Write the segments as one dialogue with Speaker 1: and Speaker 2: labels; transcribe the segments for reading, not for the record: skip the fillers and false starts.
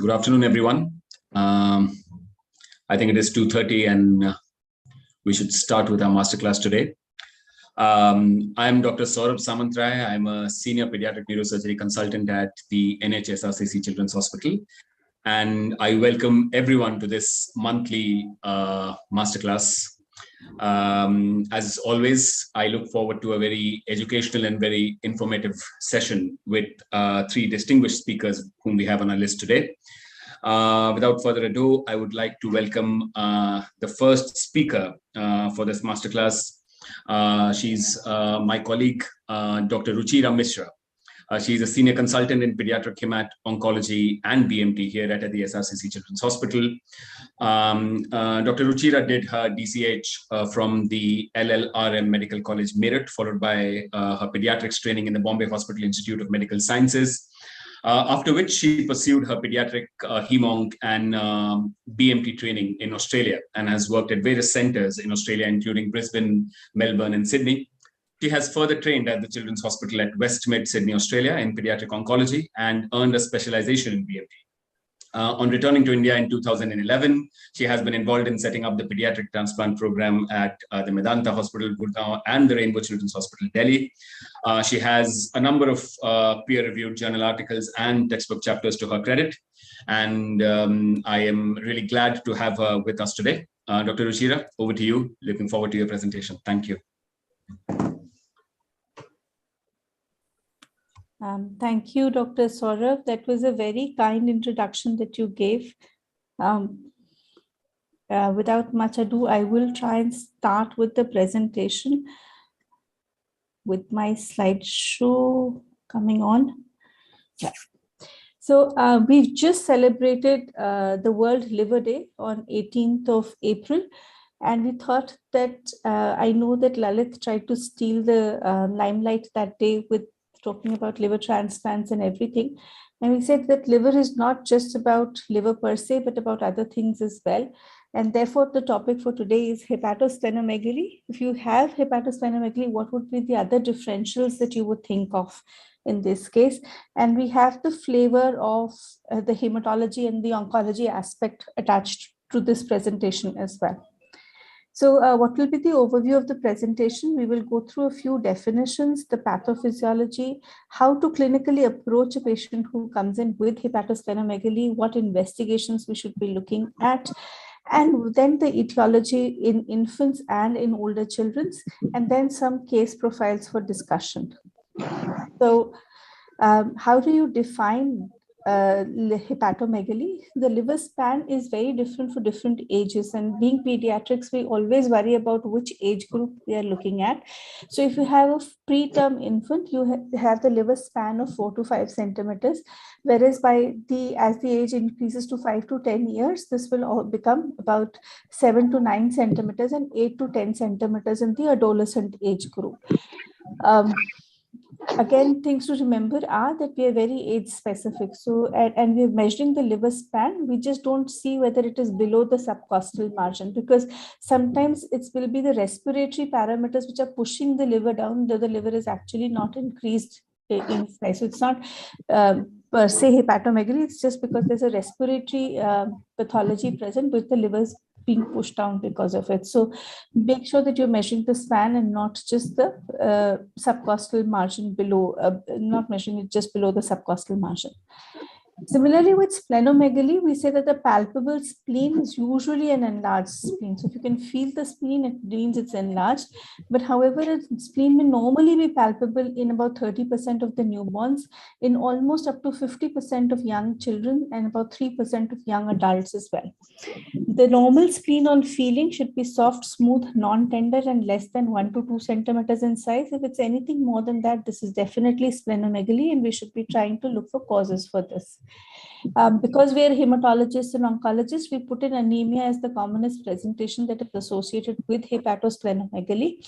Speaker 1: Good afternoon, everyone. I think it is 2:30 and we should start with our masterclass today. I am Dr. Saurabh Samantrai. I'm a senior pediatric neurosurgery consultant at the NHSRCC Children's Hospital. And I welcome everyone to this monthly masterclass. As always, I look forward to a very educational and very informative session with three distinguished speakers whom we have on our list today. Without further ado, I would like to welcome the first speaker for this masterclass. She's my colleague, Dr. Ruchira Misra. She's a senior consultant in pediatric Hemato-Oncology and BMT here at the SRCC Children's Hospital. Dr. Ruchira did her DCH from the LLRM Medical College, Meerut, followed by her pediatrics training in the Bombay Hospital Institute of Medical Sciences. After which she pursued her pediatric Hem-Onc and BMT training in Australia and has worked at various centers in Australia, including Brisbane, Melbourne, and Sydney. She has further trained at the Children's Hospital at Westmead, Sydney, Australia in pediatric oncology and earned a specialization in BMT. On returning to India in 2011, she has been involved in setting up the pediatric transplant program at the Medanta Hospital, Gurgaon, and the Rainbow Children's Hospital, Delhi. She has a number of peer-reviewed journal articles and textbook chapters to her credit. And I am really glad to have her with us today. Dr. Ruchira, over to you. Looking forward to your presentation. Thank you.
Speaker 2: Thank you, Dr. Saurabh. That was a very kind introduction that you gave. Without much ado, I will try and start with the presentation with my slideshow coming on. Yeah. So we've just celebrated the World Liver Day on 18th of April. And we thought that, I know that Lalit tried to steal the limelight that day with talking about liver transplants and everything. And we said that liver is not just about liver per se, but about other things as well. And therefore, the topic for today is hepatosplenomegaly. If you have hepatosplenomegaly, what would be the other differentials that you would think of in this case? And we have the flavor of the hematology and the oncology aspect attached to this presentation as well. So what will be the overview of the presentation? We will go through a few definitions, the pathophysiology, how to clinically approach a patient who comes in with hepatosplenomegaly, what investigations we should be looking at, and then the etiology in infants and in older children, and then some case profiles for discussion. So how do you define hepatomegaly? The liver span is very different for different ages, and being pediatrics, we always worry about which age group we are looking at. So if you have a preterm infant, you have the liver span of 4 to 5 centimeters, whereas as the age increases to 5 to 10 years, this will all become about 7 to 9 centimeters and 8 to 10 centimeters in the adolescent age group. Again, things to remember are that we are very age specific. So, and we're measuring the liver span. We just don't see whether it is below the subcostal margin, because sometimes it will be the respiratory parameters which are pushing the liver down, though the liver is actually not increased in size. So it's not per se hepatomegaly. It's just because there's a respiratory pathology present with the livers being pushed down because of it. So make sure that you're measuring the span and not just the subcostal margin below, not measuring it just below the subcostal margin. Similarly, with splenomegaly, we say that the palpable spleen is usually an enlarged spleen. So if you can feel the spleen, it means it's enlarged. But however, a spleen may normally be palpable in about 30% of the newborns, in almost up to 50% of young children, and about 3% of young adults as well. The normal spleen on feeling should be soft, smooth, non-tender, and less than 1 to 2 centimeters in size. If it's anything more than that, this is definitely splenomegaly, and we should be trying to look for causes for this. Because we are hematologists and oncologists, we put in anemia as the commonest presentation that is associated with hepatosplenomegaly.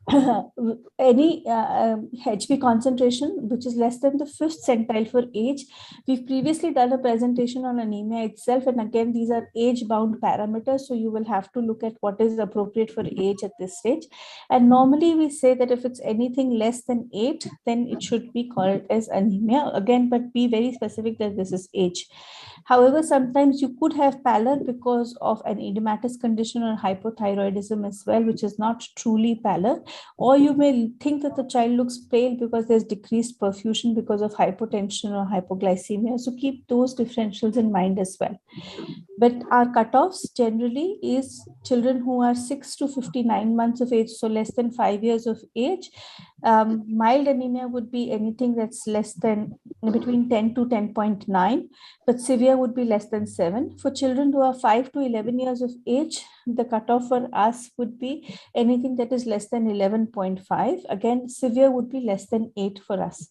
Speaker 2: Any HB concentration which is less than the 5th centile for age. We've previously done a presentation on anemia itself, and again these are age-bound parameters, so you will have to look at what is appropriate for age at this stage. And normally we say that if it's anything less than 8, then it should be called as anemia again, but be very specific that this is age. However, sometimes you could have pallor because of an edematous condition or hypothyroidism as well, which is not truly pallor. Or you may think that the child looks pale because there's decreased perfusion because of hypotension or hypoglycemia. So keep those differentials in mind as well. But our cutoffs generally is children who are 6 to 59 months of age, so less than 5 years of age. Mild anemia would be anything that's less than between 10 to 10.9, but severe would be less than 7. For children who are 5 to 11 years of age, the cutoff for us would be anything that is less than 11.5. Again, severe would be less than 8 for us.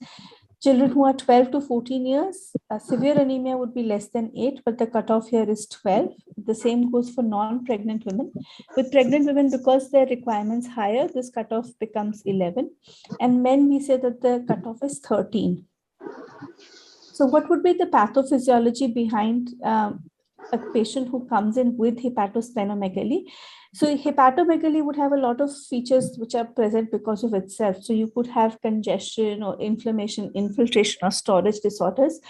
Speaker 2: Children who are 12 to 14 years, severe anemia would be less than 8, but the cutoff here is 12. The same goes for non-pregnant women. With pregnant women, because their requirements higher, this cutoff becomes 11. And men, we say that the cutoff is 13. So what would be the pathophysiology behind a patient who comes in with hepatosplenomegaly? So hepatomegaly would have a lot of features which are present because of itself. So you could have congestion or inflammation, infiltration or storage disorders.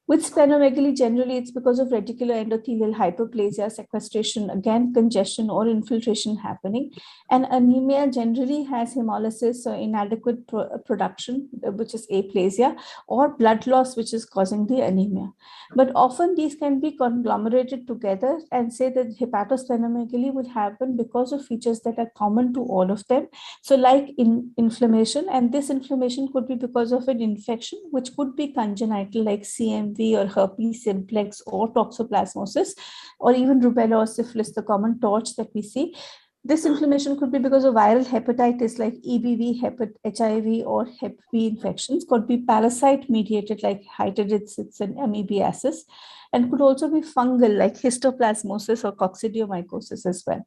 Speaker 2: With splenomegaly, generally, it's because of reticular endothelial hyperplasia, sequestration, again, congestion or infiltration happening. And anemia generally has hemolysis or inadequate production, which is aplasia, or blood loss, which is causing the anemia. But often these can be conglomerated together and say that hepatosplenomegaly would happen because of features that are common to all of them. So like inflammation, and this inflammation could be because of an infection, which could be congenital like CMV or herpes simplex or toxoplasmosis, or even rubella or syphilis, the common torch that we see. This inflammation could be because of viral hepatitis like EBV, HIV, or Hep B infections, could be parasite mediated like hydroceles and amoebiasis, and could also be fungal like histoplasmosis or coccidiomycosis as well.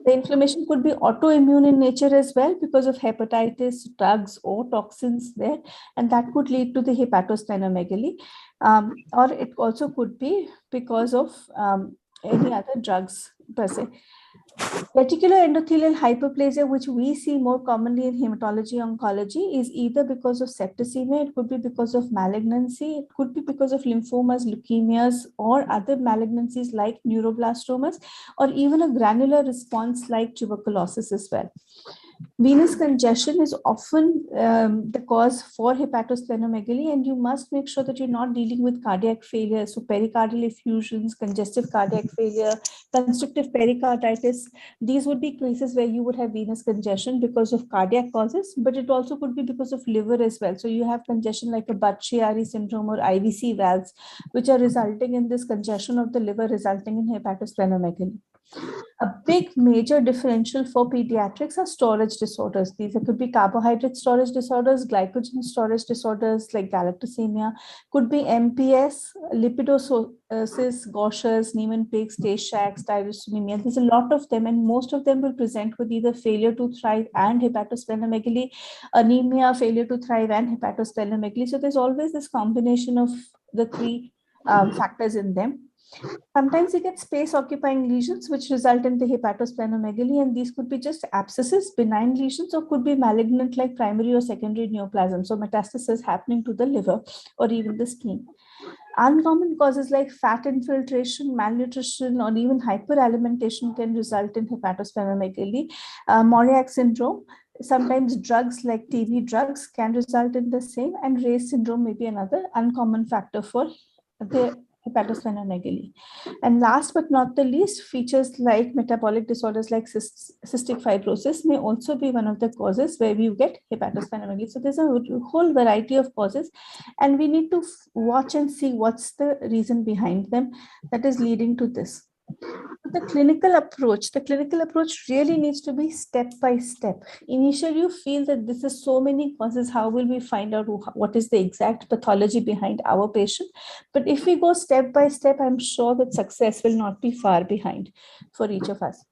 Speaker 2: The inflammation could be autoimmune in nature as well because of hepatitis, drugs, or toxins there, and that could lead to the hepatosplenomegaly. Or it also could be because of any other drugs per se. Reticular endothelial hyperplasia, which we see more commonly in hematology-oncology, is either because of septicemia, it could be because of malignancy, it could be because of lymphomas, leukemias, or other malignancies like neuroblastomas, or even a granular response like tuberculosis as well. Venous congestion is often the cause for hepatosplenomegaly, and you must make sure that you're not dealing with cardiac failure. So pericardial effusions, congestive cardiac failure, constrictive pericarditis, these would be cases where you would have venous congestion because of cardiac causes, but it also could be because of liver as well. So you have congestion like a Budd-Chiari syndrome or IVC valves, which are resulting in this congestion of the liver, resulting in hepatosplenomegaly. A big major differential for pediatrics are storage disorders. These could be carbohydrate storage disorders, glycogen storage disorders like galactosemia, could be MPS, lipidosis, Gaucher's, Niemann-Pick, Tay-Sachs, tyrosinemia. There's a lot of them, and most of them will present with either failure to thrive and hepatosplenomegaly, anemia, failure to thrive, and hepatosplenomegaly. So there's always this combination of the three factors in them. Sometimes you get space-occupying lesions which result in the hepatosplenomegaly, and these could be just abscesses, benign lesions, or could be malignant like primary or secondary neoplasm, so metastasis happening to the liver or even the spleen. Uncommon causes like fat infiltration, malnutrition, or even hyperalimentation can result in hepatosplenomegaly. Moriarty syndrome, sometimes drugs like TB drugs can result in the same, and Ray's syndrome may be another uncommon factor for the hepatosplenomegaly. And last but not the least, features like metabolic disorders like cystic fibrosis may also be one of the causes where we get hepatosplenomegaly. So there's a whole variety of causes, and we need to watch and see what's the reason behind them that is leading to this. The clinical approach really needs to be step by step. Initially, you feel that this is so many causes. How will we find out what is the exact pathology behind our patient? But if we go step by step, I'm sure that success will not be far behind for each of us.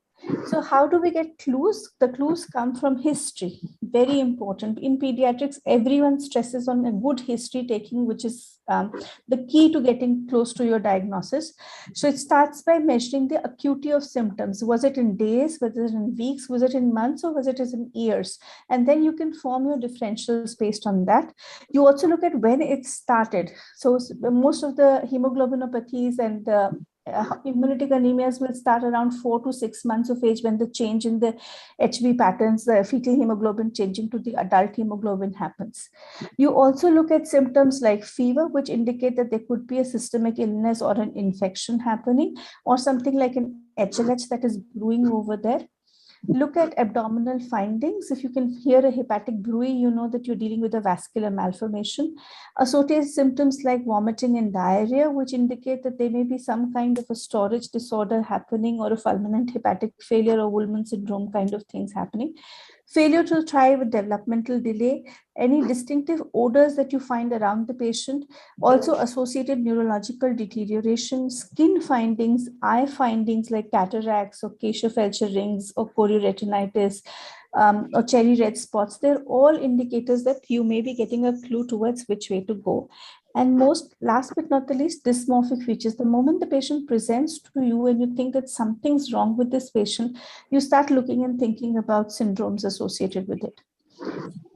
Speaker 2: So how do we get clues? The clues come from history. very important. In pediatrics, everyone stresses on a good history taking, which is the key to getting close to your diagnosis. So it starts by measuring the acuity of symptoms. Was it in days, was it in weeks, was it in months, or was it in years? And then you can form your differentials based on that. You also look at when it started. So most of the hemoglobinopathies and hemolytic anemias will start around 4 to 6 months of age, when the change in the HB patterns, the fetal hemoglobin changing to the adult hemoglobin happens. You also look at symptoms like fever, which indicate that there could be a systemic illness or an infection happening, or something like an HLH that is brewing over there. Look at abdominal findings. If you can hear a hepatic bruit, you know that you're dealing with a vascular malformation. Associated symptoms like vomiting and diarrhea, which indicate that there may be some kind of a storage disorder happening, or a fulminant hepatic failure or Wolman syndrome kind of things happening. Failure to thrive with developmental delay, any distinctive odors that you find around the patient, also associated neurological deterioration, skin findings, eye findings like cataracts or Kesha-Felcher rings or chorioretinitis, or cherry red spots. They're all indicators that you may be getting a clue towards which way to go. And last but not the least, dysmorphic features. The moment the patient presents to you and you think that something's wrong with this patient, you start looking and thinking about syndromes associated with it.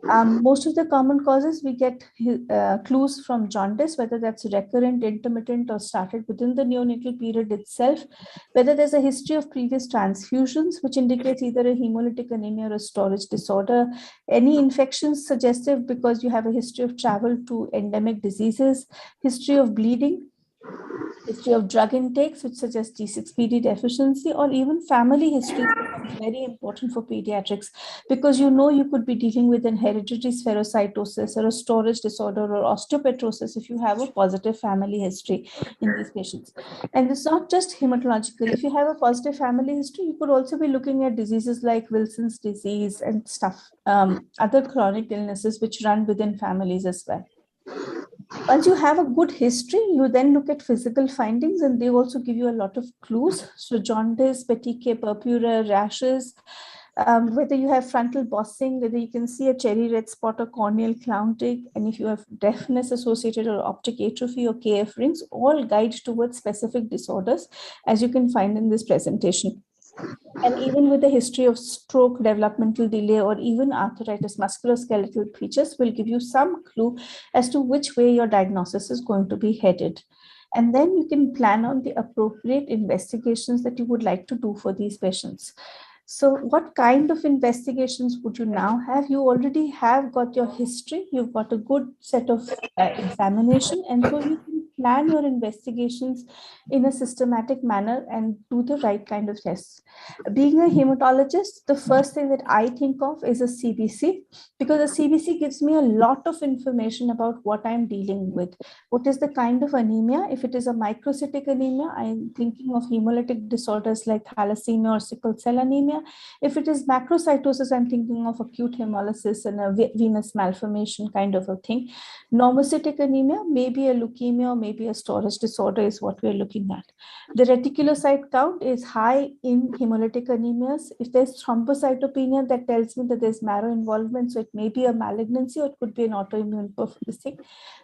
Speaker 2: Most of the common causes, we get clues from jaundice, whether that's recurrent, intermittent, or started within the neonatal period itself, whether there's a history of previous transfusions, which indicates either a hemolytic anemia or a storage disorder, any infections suggestive because you have a history of travel to endemic diseases, history of bleeding, history of drug intakes, which suggests G6PD deficiency, or even family history becomes very important for pediatrics, because you know you could be dealing with an hereditary spherocytosis or a storage disorder or osteopetrosis if you have a positive family history in these patients. And it's not just hematological. If you have a positive family history, you could also be looking at diseases like Wilson's disease and stuff, other chronic illnesses which run within families as well. Once you have a good history, you then look at physical findings, and they also give you a lot of clues. So jaundice, petechiae, purpura, rashes, whether you have frontal bossing, whether you can see a cherry red spot or corneal clouding, and if you have deafness associated or optic atrophy or KF rings, all guide towards specific disorders, as you can find in this presentation. And even with a history of stroke, developmental delay, or even arthritis, musculoskeletal features will give you some clue as to which way your diagnosis is going to be headed. And then you can plan on the appropriate investigations that you would like to do for these patients. So what kind of investigations would you now have? You already have got your history, you've got a good set of examination, and so you can plan your investigations in a systematic manner and do the right kind of tests. Being a hematologist, the first thing that I think of is a CBC, because a CBC gives me a lot of information about what I'm dealing with. What is the kind of anemia? If it is a microcytic anemia, I'm thinking of hemolytic disorders like thalassemia or sickle cell anemia. If it is macrocytosis, I'm thinking of acute hemolysis and a venous malformation kind of a thing. Normocytic anemia, maybe a leukemia or maybe a storage disorder is what we're looking at. The reticulocyte count is high in hemolytic anemias. If there's thrombocytopenia, that tells me that there's marrow involvement, so it may be a malignancy or it could be an autoimmune thing.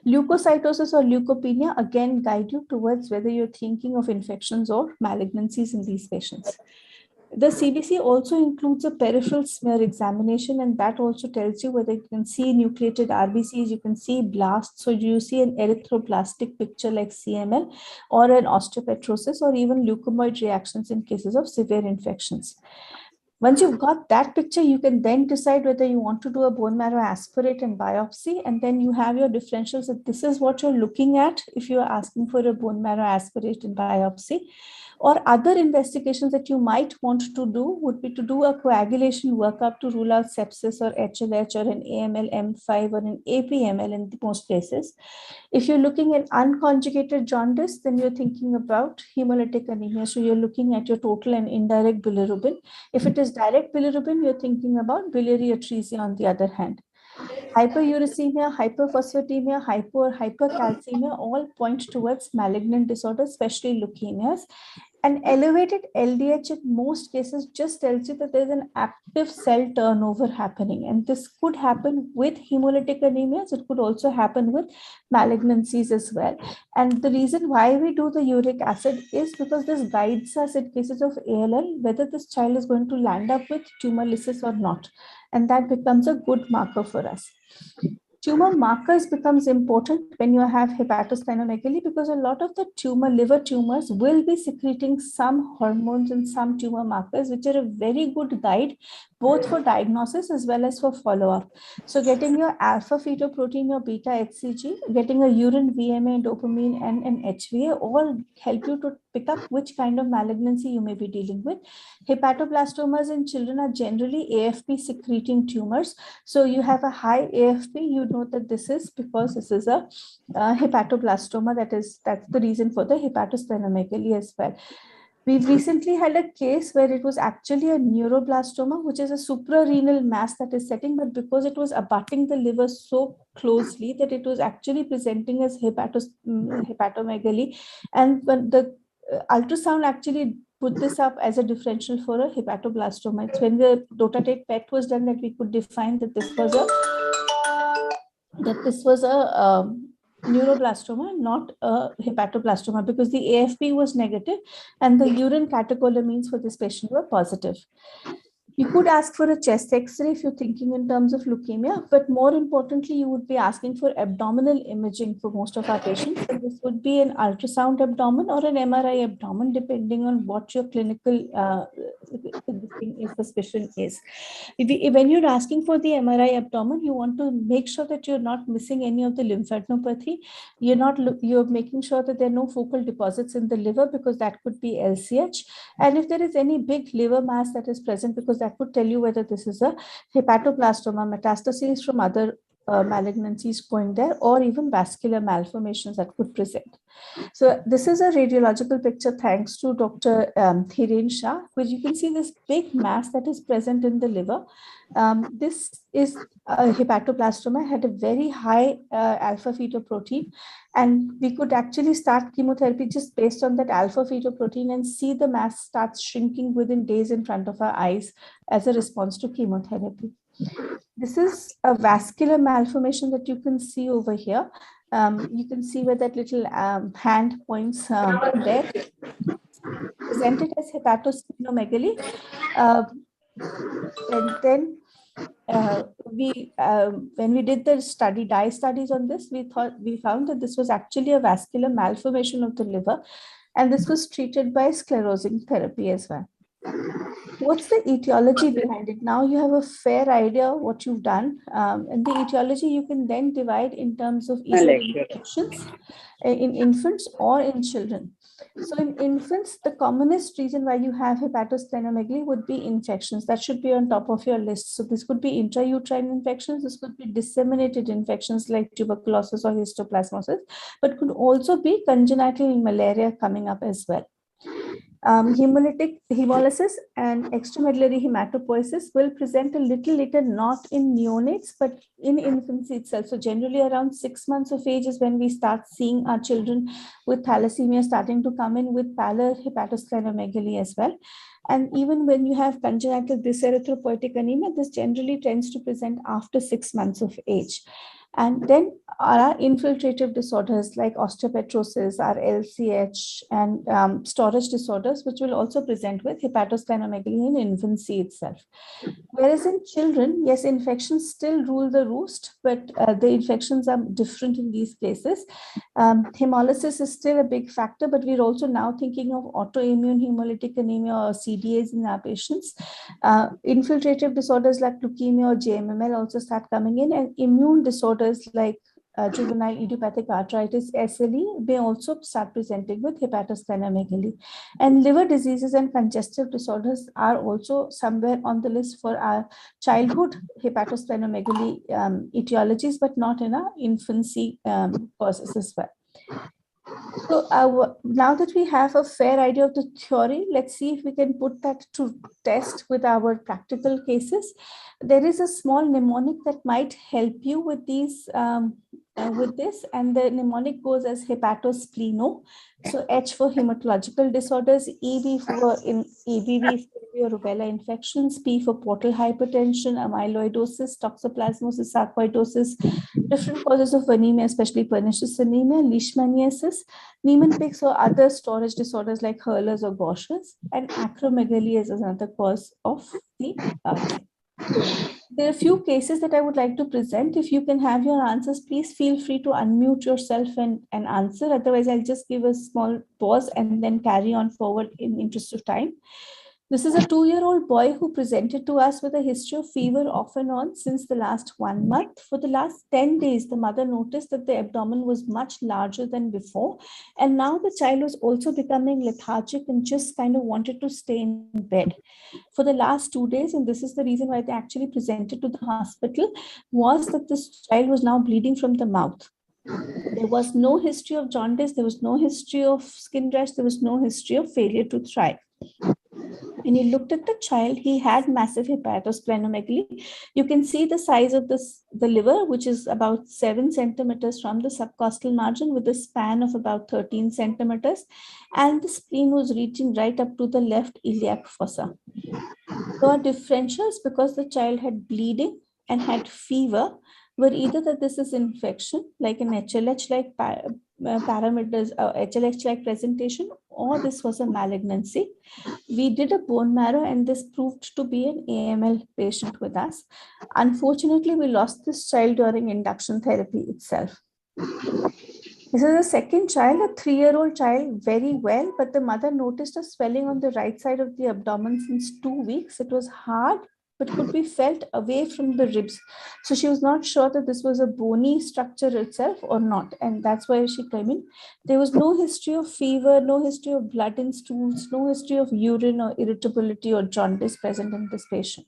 Speaker 2: Leukocytosis or leukopenia again guide you towards whether you're thinking of infections or malignancies in these patients. The CBC also includes a peripheral smear examination, and that also tells you whether you can see nucleated RBCs, you can see blasts, so you see an erythroblastic picture like CML, or an osteopetrosis, or even leukemoid reactions in cases of severe infections. Once you've got that picture, you can then decide whether you want to do a bone marrow aspirate and biopsy, and then you have your differentials that this is what you're looking at if you're asking for a bone marrow aspirate and biopsy. Or other investigations that you might want to do would be to do a coagulation workup to rule out sepsis or HLH or an AML M5 or an APML in most cases. If you're looking at unconjugated jaundice, then you're thinking about hemolytic anemia. So you're looking at your total and indirect bilirubin. If it is direct bilirubin, you're thinking about biliary atresia on the other hand. Hyperuricemia, hyperphosphatemia, hypo or hypercalcemia all point towards malignant disorders, especially leukemias. An elevated LDH in most cases just tells you that there's an active cell turnover happening. And this could happen with hemolytic anemias. It could also happen with malignancies as well. And the reason why we do the uric acid is because this guides us in cases of ALL, whether this child is going to land up with tumor lysis or not. And that becomes a good marker for us. Tumor markers becomes important when you have hepatosplenomegaly, because a lot of the liver tumors will be secreting some hormones and some tumor markers, which are a very good guide both for diagnosis as well as for follow-up. So getting your alpha fetoprotein, your beta HCG, getting a urine VMA, dopamine, and an HVA all help you to pick up which kind of malignancy you may be dealing with. Hepatoblastomas in children are generally AFP secreting tumors. So you have a high AFP, you know that this is because this is a hepatoblastoma. That's the reason for the hepatosplenomegaly as well. We've recently had a case where it was actually a neuroblastoma, which is a suprarenal mass that is setting, but because it was abutting the liver so closely that it was actually presenting as hepatomegaly. And when the ultrasound actually put this up as a differential for a hepatoblastoma. It's when the dotatate PET was done that we could define that this was a neuroblastoma, not a hepatoblastoma, because the AFP was negative and the urine catecholamines for this patient were positive. You could ask for a chest X-ray if you're thinking in terms of leukemia, but more importantly, you would be asking for abdominal imaging for most of our patients. And this would be an ultrasound abdomen or an MRI abdomen, depending on what your clinical suspicion is. When you're asking for the MRI abdomen, you want to make sure that you're not missing any of the lymphadenopathy. You're making sure that there are no focal deposits in the liver, because that could be LCH. And if there is any big liver mass that is present, because that could tell you whether this is a hepatoblastoma, metastases from other malignancies going there, or even vascular malformations that could present. So this is a radiological picture thanks to Dr. Hiren Shah, where you can see this big mass that is present in the liver. This is a hepatoblastoma, had a very high alpha fetoprotein, and we could actually start chemotherapy just based on that alpha fetoprotein and see the mass starts shrinking within days in front of our eyes as a response to chemotherapy. This is a vascular malformation that you can see over here. You can see where that little hand points there. Presented as hepatosplenomegaly. And then when we did the dye studies on this, we found that this was actually a vascular malformation of the liver, and this was treated by sclerosing therapy as well. What's the etiology behind it? Now you have a fair idea what you've done, and the etiology you can then divide in terms of either infections in infants or in children. So in infants, the commonest reason why you have hepatosplenomegaly would be infections. That should be on top of your list. So this could be intrauterine infections. This could be disseminated infections like tuberculosis or histoplasmosis, but could also be congenital malaria coming up as well. Hemolytic hemolysis and extramedullary hematopoiesis will present a little later, not in neonates, but in infancy itself. So generally around 6 months of age is when we start seeing our children with thalassemia starting to come in with pallor hepatosplenomegaly as well. And even when you have congenital dyserythropoietic anemia, this generally tends to present after 6 months of age. And then our infiltrative disorders like osteopetrosis, our LCH, and storage disorders, which will also present with hepatosplenomegaly in infancy itself. Whereas in children, yes, infections still rule the roost, but the infections are different in these cases. Hemolysis is still a big factor, but we're also now thinking of autoimmune hemolytic anemia or CDAs in our patients. Infiltrative disorders like leukemia or JMML also start coming in, and immune disorders like juvenile idiopathic arthritis, SLE, may also start presenting with hepatosplenomegaly. And liver diseases and congestive disorders are also somewhere on the list for our childhood hepatosplenomegaly etiologies, but not in our infancy causes as well. So now that we have a fair idea of the theory, let's see if we can put that to test with our practical cases. There is a small mnemonic that might help you with these with this, and the mnemonic goes as hepatospleno. So H for hematological disorders, EB for EBV for rubella infections, P for portal hypertension, amyloidosis, toxoplasmosis, sarcoidosis, different causes of anemia, especially pernicious anemia, leishmaniasis, Niemann-Pick's or other storage disorders like Hurler's or Gaucher's, and acromegaly is another cause of the There are a few cases that I would like to present. If you can have your answers, please feel free to unmute yourself and answer. Otherwise, I'll just give a small pause and then carry on forward in interest of time. This is a 2-year-old boy who presented to us with a history of fever off and on since the last 1 month. For the last 10 days, the mother noticed that the abdomen was much larger than before. And now the child was also becoming lethargic and just kind of wanted to stay in bed. For the last 2 days, and this is the reason why they actually presented to the hospital, was that this child was now bleeding from the mouth. There was no history of jaundice, there was no history of skin rash, there was no history of failure to thrive. When you looked at the child, he had massive hepatosplenomegaly. You can see the size of the liver, which is about 7 centimeters from the subcostal margin with a span of about 13 centimeters. And the spleen was reaching right up to the left iliac fossa. So our differentials, because the child had bleeding and had fever, were either that this is infection, like an HLH-like parameters, HLH-like presentation, or this was a malignancy. We did a bone marrow and this proved to be an AML patient with us. Unfortunately, we lost this child during induction therapy itself. This is a second child, a 3-year-old child, very well, but the mother noticed a swelling on the right side of the abdomen since 2 weeks. It was hard, but could be felt away from the ribs. So she was not sure that this was a bony structure itself or not. And that's why she came in. There was no history of fever, no history of blood in stools, no history of urine or irritability or jaundice present in this patient.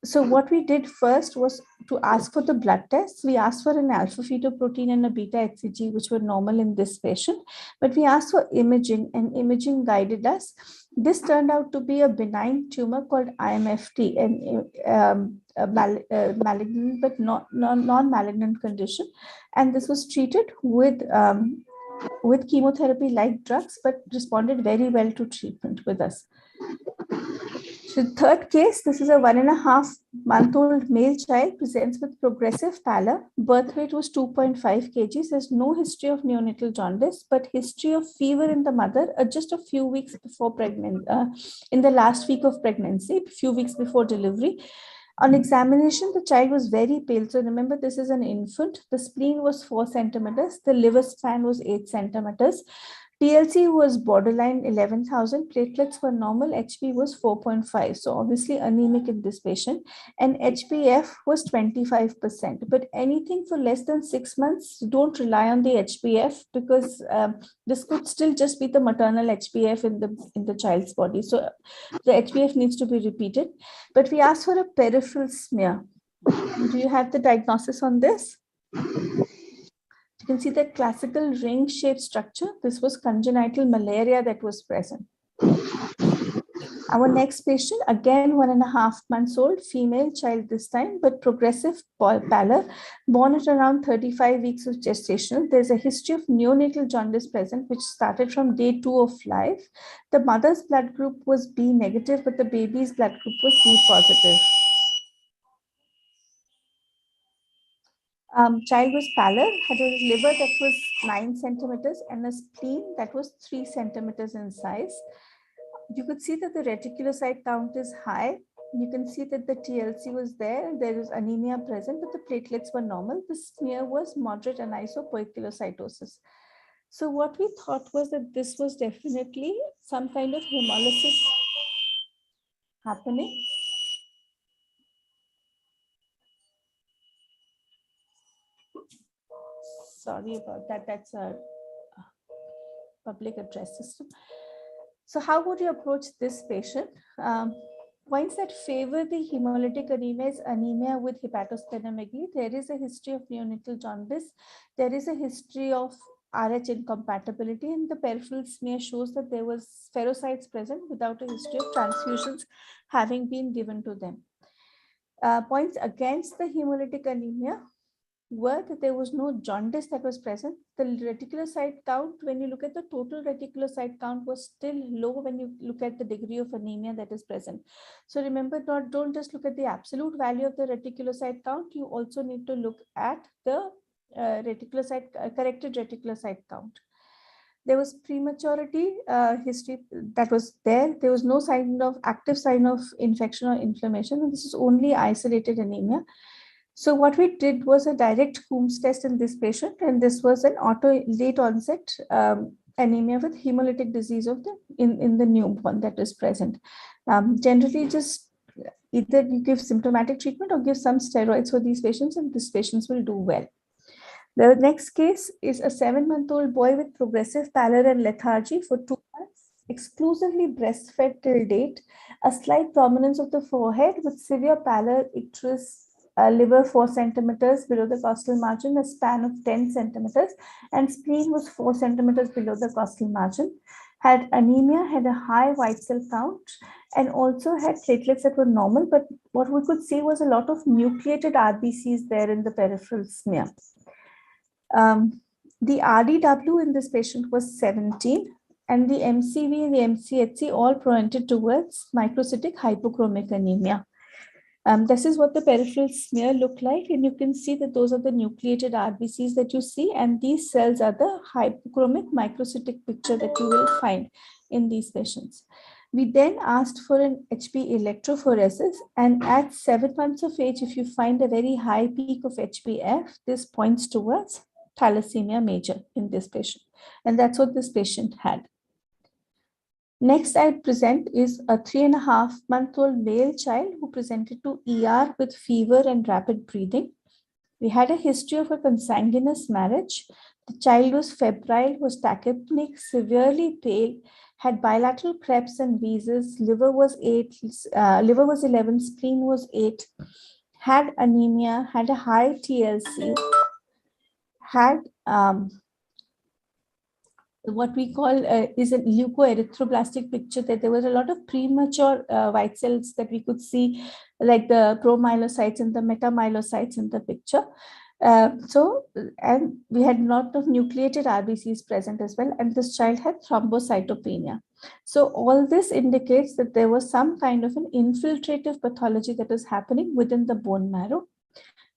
Speaker 2: So what we did first was to ask for the blood tests. We asked for an alpha fetoprotein and a beta HCG, which were normal in this patient, but we asked for imaging, and imaging guided us. This turned out to be a benign tumor called IMFT, and malignant but non-malignant condition. And this was treated with chemotherapy-like drugs, but responded very well to treatment with us. So third case, this is a 1.5-month-old male child, presents with progressive pallor. Birth weight was 2.5 kgs. There's no history of neonatal jaundice, but history of fever in the mother just a few weeks before in the last week of pregnancy, a few weeks before delivery. On examination, the child was very pale. So remember, this is an infant. The spleen was 4 centimeters. The liver span was 8 centimeters. TLC was borderline 11,000, platelets were normal, HB was 4.5. So obviously anemic in this patient, and HbF was 25%. But anything for less than 6 months, don't rely on the HbF, because this could still just be the maternal HbF in the child's body. So the HbF needs to be repeated. But we asked for a peripheral smear. Do you have the diagnosis on this? You can see that classical ring-shaped structure. This was congenital malaria that was present. Our next patient, again 1.5 months old, female child this time, but progressive pallor, born at around 35 weeks of gestation. There's a history of neonatal jaundice present, which started from day 2 of life. The mother's blood group was B negative, but the baby's blood group was B positive. Child was pallor, had a liver that was 9 centimeters and a spleen that was 3 centimeters in size. You could see that the reticulocyte count is high. You can see that the TLC was there. There was anemia present, but the platelets were normal. The smear was moderate anisopoikilocytosis. So what we thought was that this was definitely some kind of hemolysis happening. Sorry about that. That's a public address system. So how would you approach this patient? Points that favor the hemolytic anemia is anemia with hepatosplenomegaly. There is a history of neonatal jaundice. There is a history of RH incompatibility, and the peripheral smear shows that there was spherocytes present without a history of transfusions having been given to them. Points against the hemolytic anemia. were that there was no jaundice that was present. The reticulocyte count, when you look at the total reticulocyte count, was still low when you look at the degree of anemia that is present. So remember, don't just look at the absolute value of the reticulocyte count. You also need to look at the corrected reticulocyte count. There was prematurity history that was there. There was no active sign of infection or inflammation. And this is only isolated anemia. So what we did was a direct Coombs test in this patient, and this was an late onset anemia with hemolytic disease of in the newborn that is present. Generally, just either you give symptomatic treatment or give some steroids for these patients, and these patients will do well. The next case is a 7-month-old boy with progressive pallor and lethargy for 2 months, exclusively breastfed till date, a slight prominence of the forehead with severe pallor, icterus, liver 4 centimeters below the costal margin, a span of 10 centimeters, and spleen was 4 centimeters below the costal margin. Had anemia, had a high white cell count, and also had platelets that were normal. But what we could see was a lot of nucleated RBCs there in the peripheral smear. The RDW in this patient was 17, and the MCV and the MCHC all pointed towards microcytic hypochromic anemia. This is what the peripheral smear looked like, and you can see that those are the nucleated RBCs that you see, and these cells are the hypochromic microcytic picture that you will find in these patients. We then asked for an HP electrophoresis, and at 7 months of age, if you find a very high peak of HbF, this points towards thalassemia major in this patient, and that's what this patient had. Next I present is a 3.5-month-old male child who presented to ER with fever and rapid breathing. We had a history of a consanguineous marriage. The child was febrile, was tachypneic, severely pale, had bilateral Krebs and Wieses, liver was 11, spleen was 8, had anemia, had a high TLC, had what we call is a leukoerythroblastic picture, that there was a lot of premature white cells that we could see, like the promyelocytes and the metamyelocytes in the picture. And we had a lot of nucleated RBCs present as well, and this child had thrombocytopenia. So all this indicates that there was some kind of an infiltrative pathology that is happening within the bone marrow.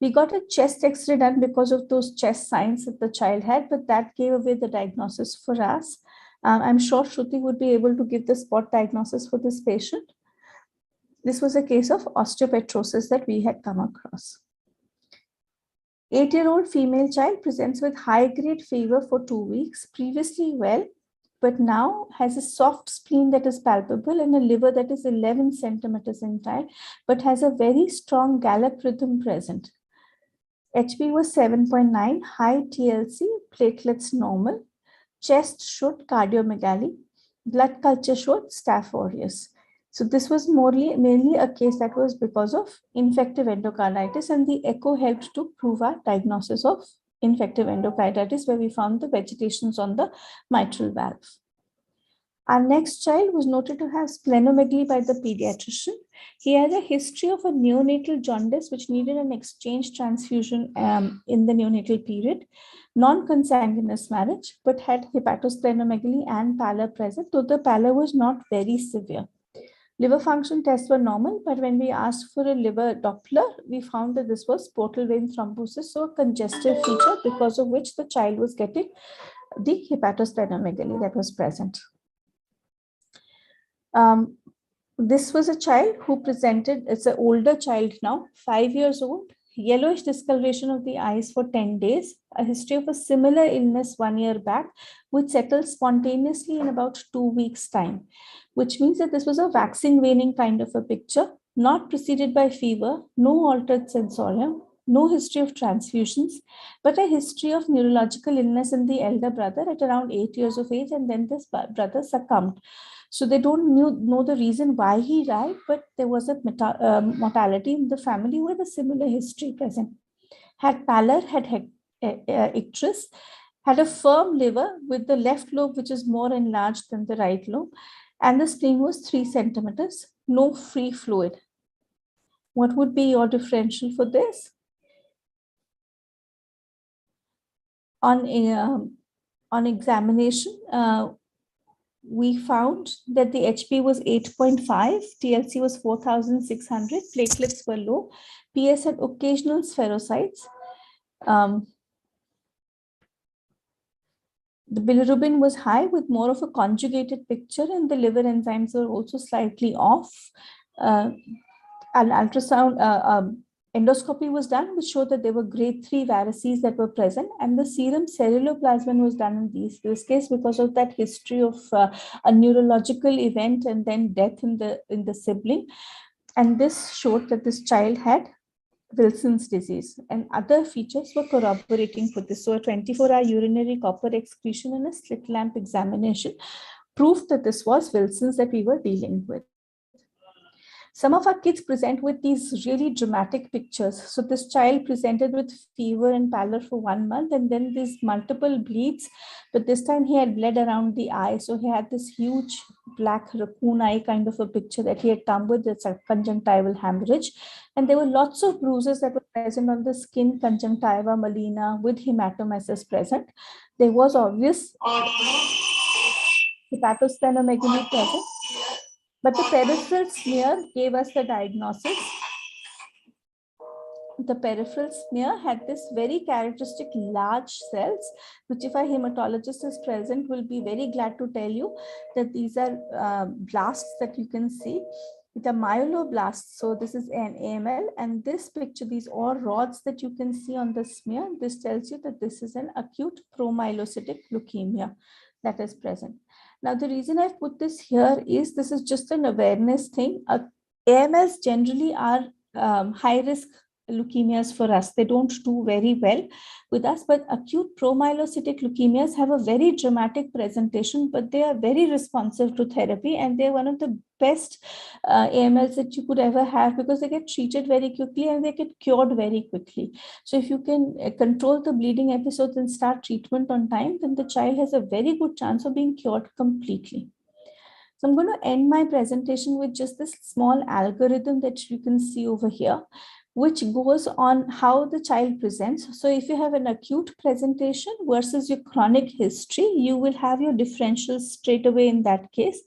Speaker 2: We got a chest X-ray done because of those chest signs that the child had, but that gave away the diagnosis for us. I'm sure Shruti would be able to give the spot diagnosis for this patient. This was a case of osteopetrosis that we had come across. 8-year-old female child presents with high-grade fever for 2 weeks, previously well, but now has a soft spleen that is palpable and a liver that is 11 centimeters entire, but has a very strong gallop rhythm present. HB was 7.9, high TLC, platelets normal, chest showed cardiomegaly, blood culture showed Staph aureus. So this was mainly a case that was because of infective endocarditis, and the echo helped to prove our diagnosis of infective endocarditis, where we found the vegetations on the mitral valve. Our next child was noted to have splenomegaly by the pediatrician. He had a history of a neonatal jaundice, which needed an exchange transfusion in the neonatal period, non-consanguineous marriage, but had hepatosplenomegaly and pallor present, though the pallor was not very severe. Liver function tests were normal, but when we asked for a liver Doppler, we found that this was portal vein thrombosis, so a congestive feature because of which the child was getting the hepatosplenomegaly that was present. This was a child who presented, it's an older child now, 5 years old, yellowish discoloration of the eyes for 10 days, a history of a similar illness 1 year back, which settled spontaneously in about 2 weeks' time, which means that this was a waxing waning kind of a picture, not preceded by fever, no altered sensorium, no history of transfusions, but a history of neurological illness in the elder brother at around 8 years of age, and then this brother succumbed. So they don't know the reason why he died, but there was a mortality in the family with a similar history present. Had pallor, had icterus, had a firm liver with the left lobe, which is more enlarged than the right lobe, and the spleen was 3 centimeters, no free fluid. What would be your differential for this? On examination, we found that the HP was 8.5, TLC was 4,600, platelets were low, PS had occasional spherocytes. The bilirubin was high with more of a conjugated picture, and the liver enzymes were also slightly off. An ultrasound endoscopy was done, which showed that there were grade 3 varices that were present, and the serum ceruloplasmin was done in this case because of that history of a neurological event and then death in the sibling. And this showed that this child had Wilson's disease, and other features were corroborating for this. So a 24-hour urinary copper excretion and a slit lamp examination proved that this was Wilson's that we were dealing with. Some of our kids present with these really dramatic pictures. So this child presented with fever and pallor for 1 month, and then these multiple bleeds, but this time he had bled around the eye. So he had this huge black raccoon eye kind of a picture that he had come with. It's a conjunctival hemorrhage. And there were lots of bruises that were present on the skin, conjunctiva, melena, with hematomesis present. There was obvious hepatosplenomegaly present. But the peripheral smear gave us the diagnosis. The peripheral smear had this very characteristic large cells, which if a hematologist is present will be very glad to tell you that these are blasts that you can see. With a myeloblasts, so this is an AML, and this picture, these are rods that you can see on the smear, this tells you that this is an acute promyelocytic leukemia that is present. Now, the reason I've put this here is this is just an awareness thing. AMLs generally are high-risk leukemias for us. They don't do very well with us, but acute promyelocytic leukemias have a very dramatic presentation, but they are very responsive to therapy, and they're one of the best AMLs that you could ever have because they get treated very quickly and they get cured very quickly. So if you can control the bleeding episodes and start treatment on time, then the child has a very good chance of being cured completely. So I'm going to end my presentation with just this small algorithm that you can see over here, which goes on how the child presents. So if you have an acute presentation versus your chronic history, you will have your differentials straight away in that case.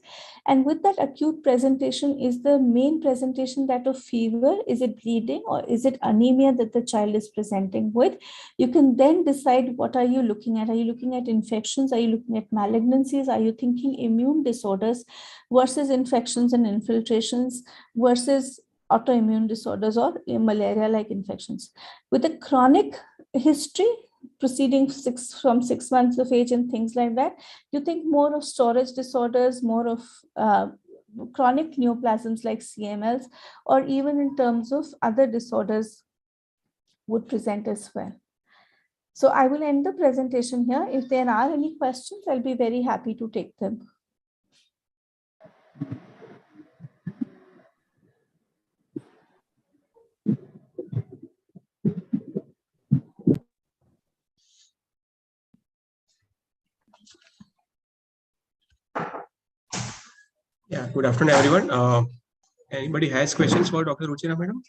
Speaker 2: And with that acute presentation, is the main presentation that of fever? Is it bleeding or is it anemia that the child is presenting with? You can then decide what are you looking at. Are you looking at infections? Are you looking at malignancies? Are you thinking immune disorders versus infections and infiltrations versus autoimmune disorders or malaria-like infections? With a chronic history proceeding from 6 months of age and things like that, you think more of storage disorders, more of chronic neoplasms like CMLs, or even in terms of other disorders would present as well. So I will end the presentation here. If there are any questions, I'll be very happy to take them.
Speaker 3: Yeah, good afternoon, everyone. Anybody has questions for Dr. Ruchira, madam?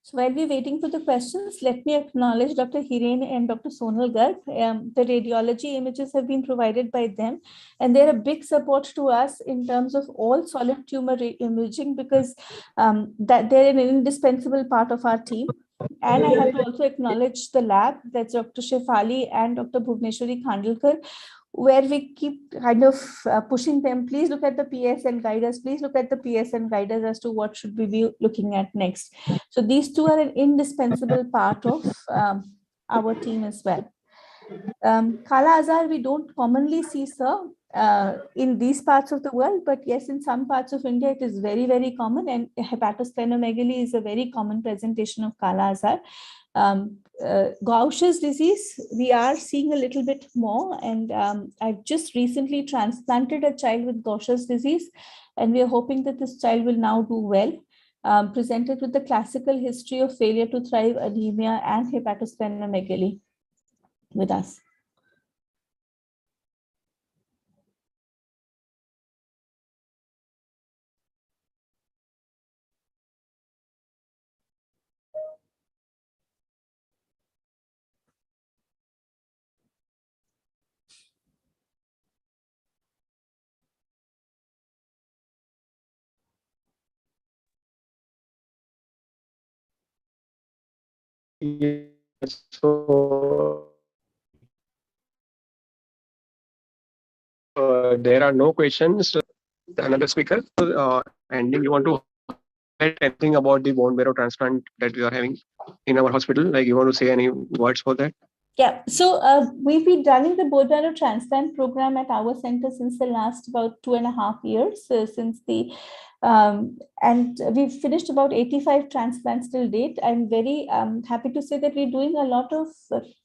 Speaker 2: So while we're waiting for the questions, let me acknowledge Dr. Hiren and Dr. Sonal Garg. The radiology images have been provided by them, and they're a big support to us in terms of all solid tumor imaging because that they're an indispensable part of our team. And I have to also acknowledge the lab, that's Dr. Shefali and Dr. Bhuvneshwari Khandalkar, where we keep kind of pushing them. Please look at the PS and guide us. Please look at the PS and guide us as to what should we be looking at next. So these two are an indispensable part of our team as well. Kala azar we don't commonly see, sir, in these parts of the world, but yes, in some parts of India, it is very, very common, and hepatosplenomegaly is a very common presentation of Kala azar. Gaucher's disease, we are seeing a little bit more, and I've just recently transplanted a child with Gaucher's disease, and we are hoping that this child will now do well. Presented with the classical history of failure to thrive, anemia, and hepatosplenomegaly with us.
Speaker 3: So there are no questions. Another speaker. Ending, you want to add anything about the bone marrow transplant that we are having in our hospital? Like you want to say any words for that?
Speaker 2: Yeah, so we've been running the bone marrow transplant program at our center since the last about 2.5 years, and we've finished about 85 transplants till date. I'm very happy to say that we're doing a lot of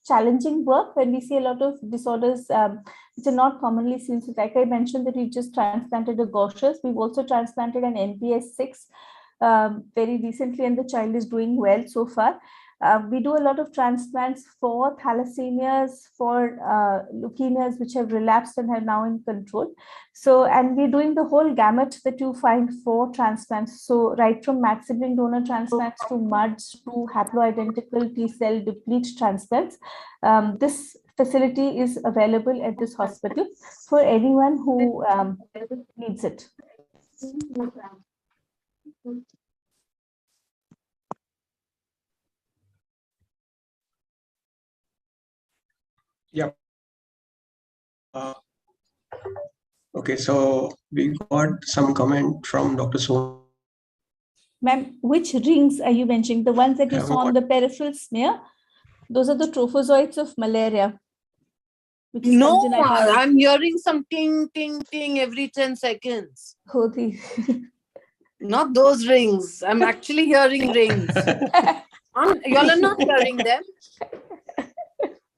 Speaker 2: challenging work when we see a lot of disorders which are not commonly seen. So like I mentioned that we just transplanted a Gaucher's. We've also transplanted an MPS 6 very recently, and the child is doing well so far. We do a lot of transplants for thalassemias, for leukemias, which have relapsed and are now in control. So, and we're doing the whole gamut that you find for transplants. So, right from match sibling donor transplants to MUDs to haploidentical T-cell deplete transplants. This facility is available at this hospital for anyone who needs it.
Speaker 3: Yeah. Okay, so we got some comment from Dr. Sohn.
Speaker 2: Ma'am, which rings are you mentioning? The ones that you saw on the peripheral smear? Those are the trophozoites of malaria.
Speaker 4: No, I'm hearing some ting, ting, ting every 10 seconds.
Speaker 2: Oh, these.
Speaker 4: Not those rings. I'm actually hearing rings. Y'all are not hearing them.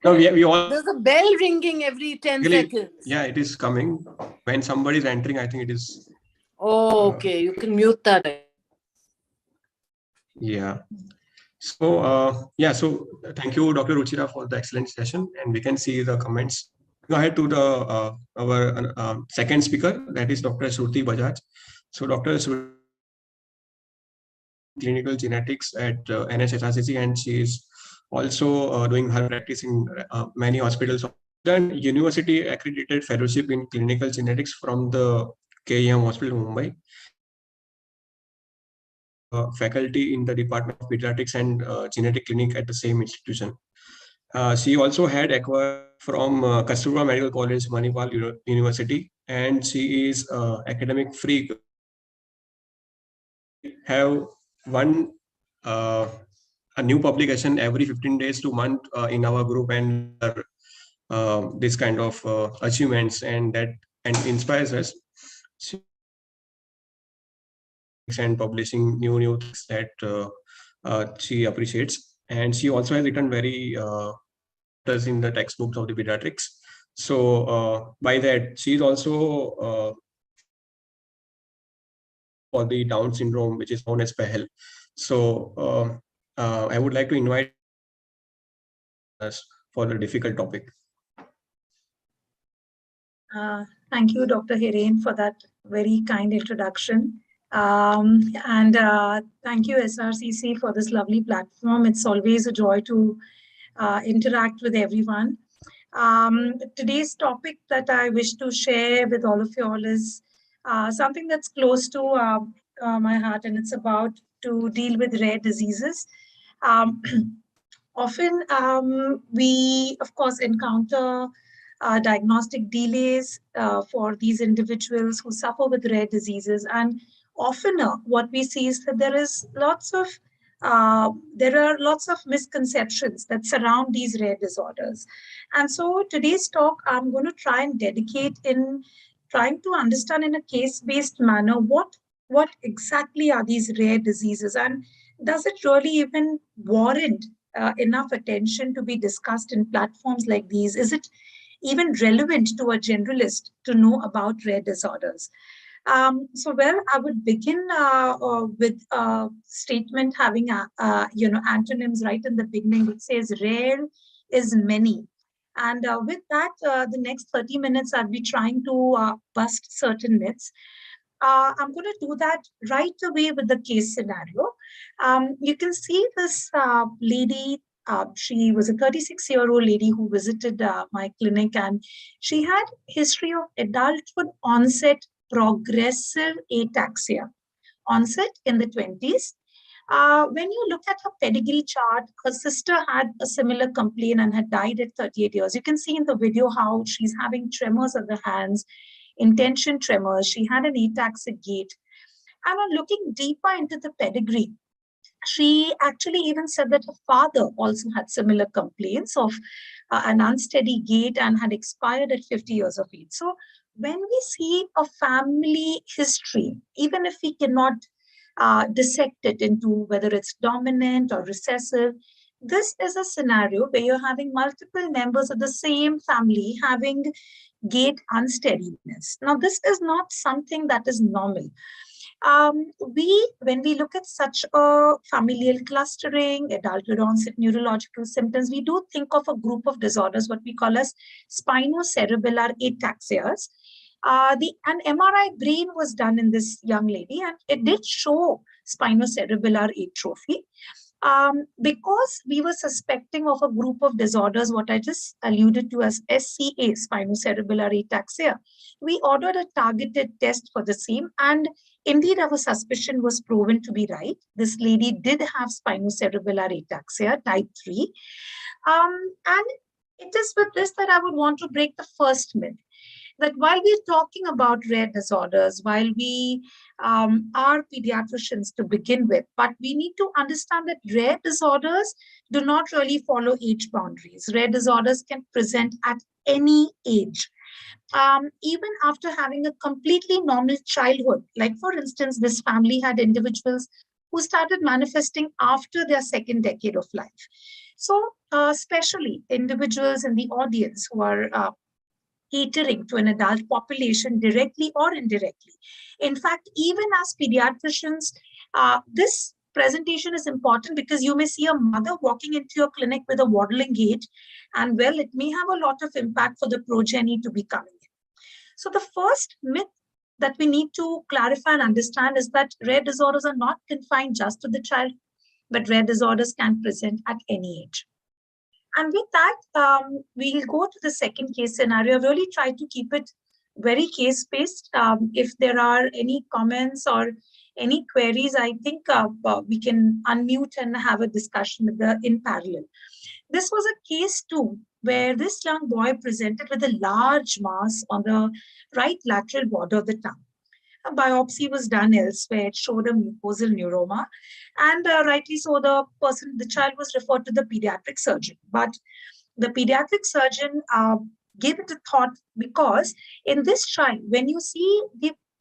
Speaker 3: No, we all.
Speaker 4: There's a bell ringing every 10 seconds.
Speaker 3: Yeah, it is coming. When somebody is entering, I think it is.
Speaker 4: Oh, okay. You can mute that.
Speaker 3: Yeah. So, so thank you, Dr. Ruchira, for the excellent session. And we can see the comments. Go ahead to the our second speaker, that is Dr. Suthi Bajaj. So, Dr. Shruti, clinical genetics at NHHRCC, and she is also doing her practice in many hospitals. Done university accredited fellowship in clinical genetics from the KEM Hospital, Mumbai. Faculty in the Department of Pediatrics and Genetic Clinic at the same institution. She also had acquired from Kasturba Medical College, Manipal University, and she is academic freak. Have one a new publication every 15 days to month in our group, and this kind of achievements and inspires us. And publishing new things that she appreciates, and she also has written very in the textbooks of the pediatrics. So by that, she is also for the Down syndrome, which is known as PEHL. So I would like to invite us for the difficult topic.
Speaker 5: Thank you, Dr. Hiren, for that very kind introduction. And thank you, SRCC, for this lovely platform. It's always a joy to interact with everyone. Today's topic that I wish to share with all of you all is something that's close to my heart, and it's about to deal with rare diseases. Often we, of course, encounter diagnostic delays for these individuals who suffer with rare diseases, and often what we see is that there are lots of misconceptions that surround these rare disorders. And so today's talk, I'm going to try and dedicate in trying to understand in a case-based manner what exactly are these rare diseases, and does it really even warrant enough attention to be discussed in platforms like these? Is it even relevant to a generalist to know about rare disorders? So, well, I would begin with a statement having antonyms right in the beginning, which says rare is many. And with that, the next 30 minutes, I'll be trying to bust certain myths. I'm going to do that right away with the case scenario. You can see this lady. She was a 36-year-old lady who visited my clinic, and she had history of adulthood onset progressive ataxia, onset in the 20s. When you look at her pedigree chart, her sister had a similar complaint and had died at 38 years. You can see in the video how she's having tremors of the hands, intention tremors. She had an ataxic gait. And on looking deeper into the pedigree, she actually even said that her father also had similar complaints of an unsteady gait and had expired at 50 years of age. So when we see a family history, even if we cannot dissect it into whether it's dominant or recessive, this is a scenario where you're having multiple members of the same family having gait unsteadiness. Now, this is not something that is normal. When we look at such a familial clustering, adulthood onset neurological symptoms, we do think of a group of disorders, what we call as spinocerebellar ataxias. An MRI brain was done in this young lady, and it did show spinocerebellar atrophy. Because we were suspecting of a group of disorders, what I just alluded to as SCA, spinocerebellar ataxia, we ordered a targeted test for the same, and indeed our suspicion was proven to be right. This lady did have spinocerebellar ataxia type 3. And it is with this that I would want to break the first myth, that while we're talking about rare disorders, while we are pediatricians to begin with, but we need to understand that rare disorders do not really follow age boundaries. Rare disorders can present at any age. Even after having a completely normal childhood, like for instance, this family had individuals who started manifesting after their second decade of life. So especially individuals in the audience who are catering to an adult population directly or indirectly. In fact, even as pediatricians, this presentation is important because you may see a mother walking into your clinic with a waddling gait, and well, it may have a lot of impact for the progeny to be coming in. So the first myth that we need to clarify and understand is that rare disorders are not confined just to the child, but rare disorders can present at any age. And with that, we'll go to the second case scenario. I've really tried to keep it very case-based. If there are any comments or any queries, I think we can unmute and have a discussion in parallel. This was a case too, where this young boy presented with a large mass on the right lateral border of the tongue. A biopsy was done elsewhere. It showed a mucosal neuroma, and rightly so, the child was referred to the pediatric surgeon. But the pediatric surgeon gave it a thought, because in this child, when you see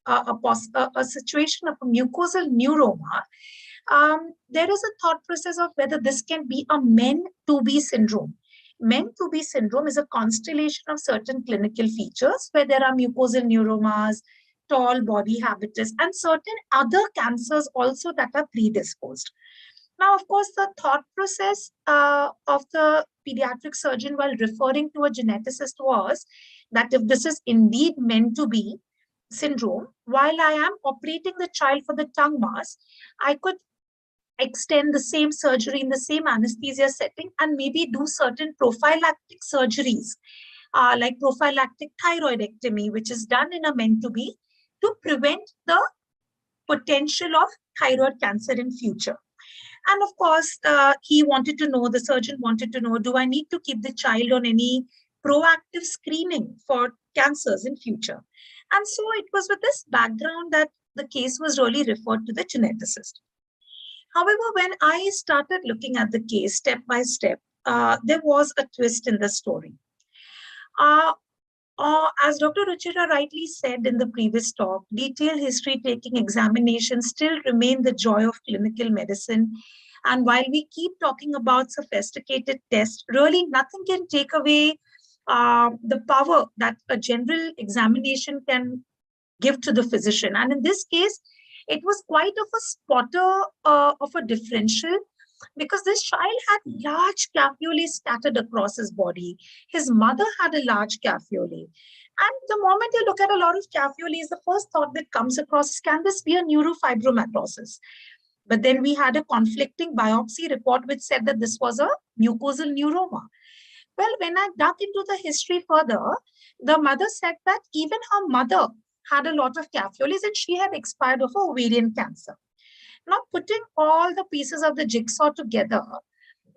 Speaker 5: a situation of a mucosal neuroma, there is a thought process of whether this can be a men-to-be syndrome. Men-to-be syndrome is a constellation of certain clinical features where there are mucosal neuromas, tall body habitus, and certain other cancers also that are predisposed. Now, of course, the thought process of the pediatric surgeon while referring to a geneticist was that if this is indeed meant to be syndrome, while I am operating the child for the tongue mass, I could extend the same surgery in the same anesthesia setting and maybe do certain prophylactic surgeries, like prophylactic thyroidectomy, which is done in a meant-to-be, to prevent the potential of thyroid cancer in future. And of course, the surgeon wanted to know, do I need to keep the child on any proactive screening for cancers in future? And so it was with this background that the case was really referred to the geneticist. However, when I started looking at the case step by step, there was a twist in the story. As Dr. Ruchira rightly said in the previous talk, detailed history-taking examinations still remain the joy of clinical medicine. And while we keep talking about sophisticated tests, really nothing can take away the power that a general examination can give to the physician. And in this case, it was quite of a spotter of a differential, because this child had large capiolae scattered across his body. His mother had a large capiolae. And the moment you look at a lot of capiolae, the first thought that comes across is, can this be a neurofibromatosis? But then we had a conflicting biopsy report which said that this was a mucosal neuroma. Well, when I dug into the history further, the mother said that even her mother had a lot of capiolae and she had expired of ovarian cancer. Now, putting all the pieces of the jigsaw together,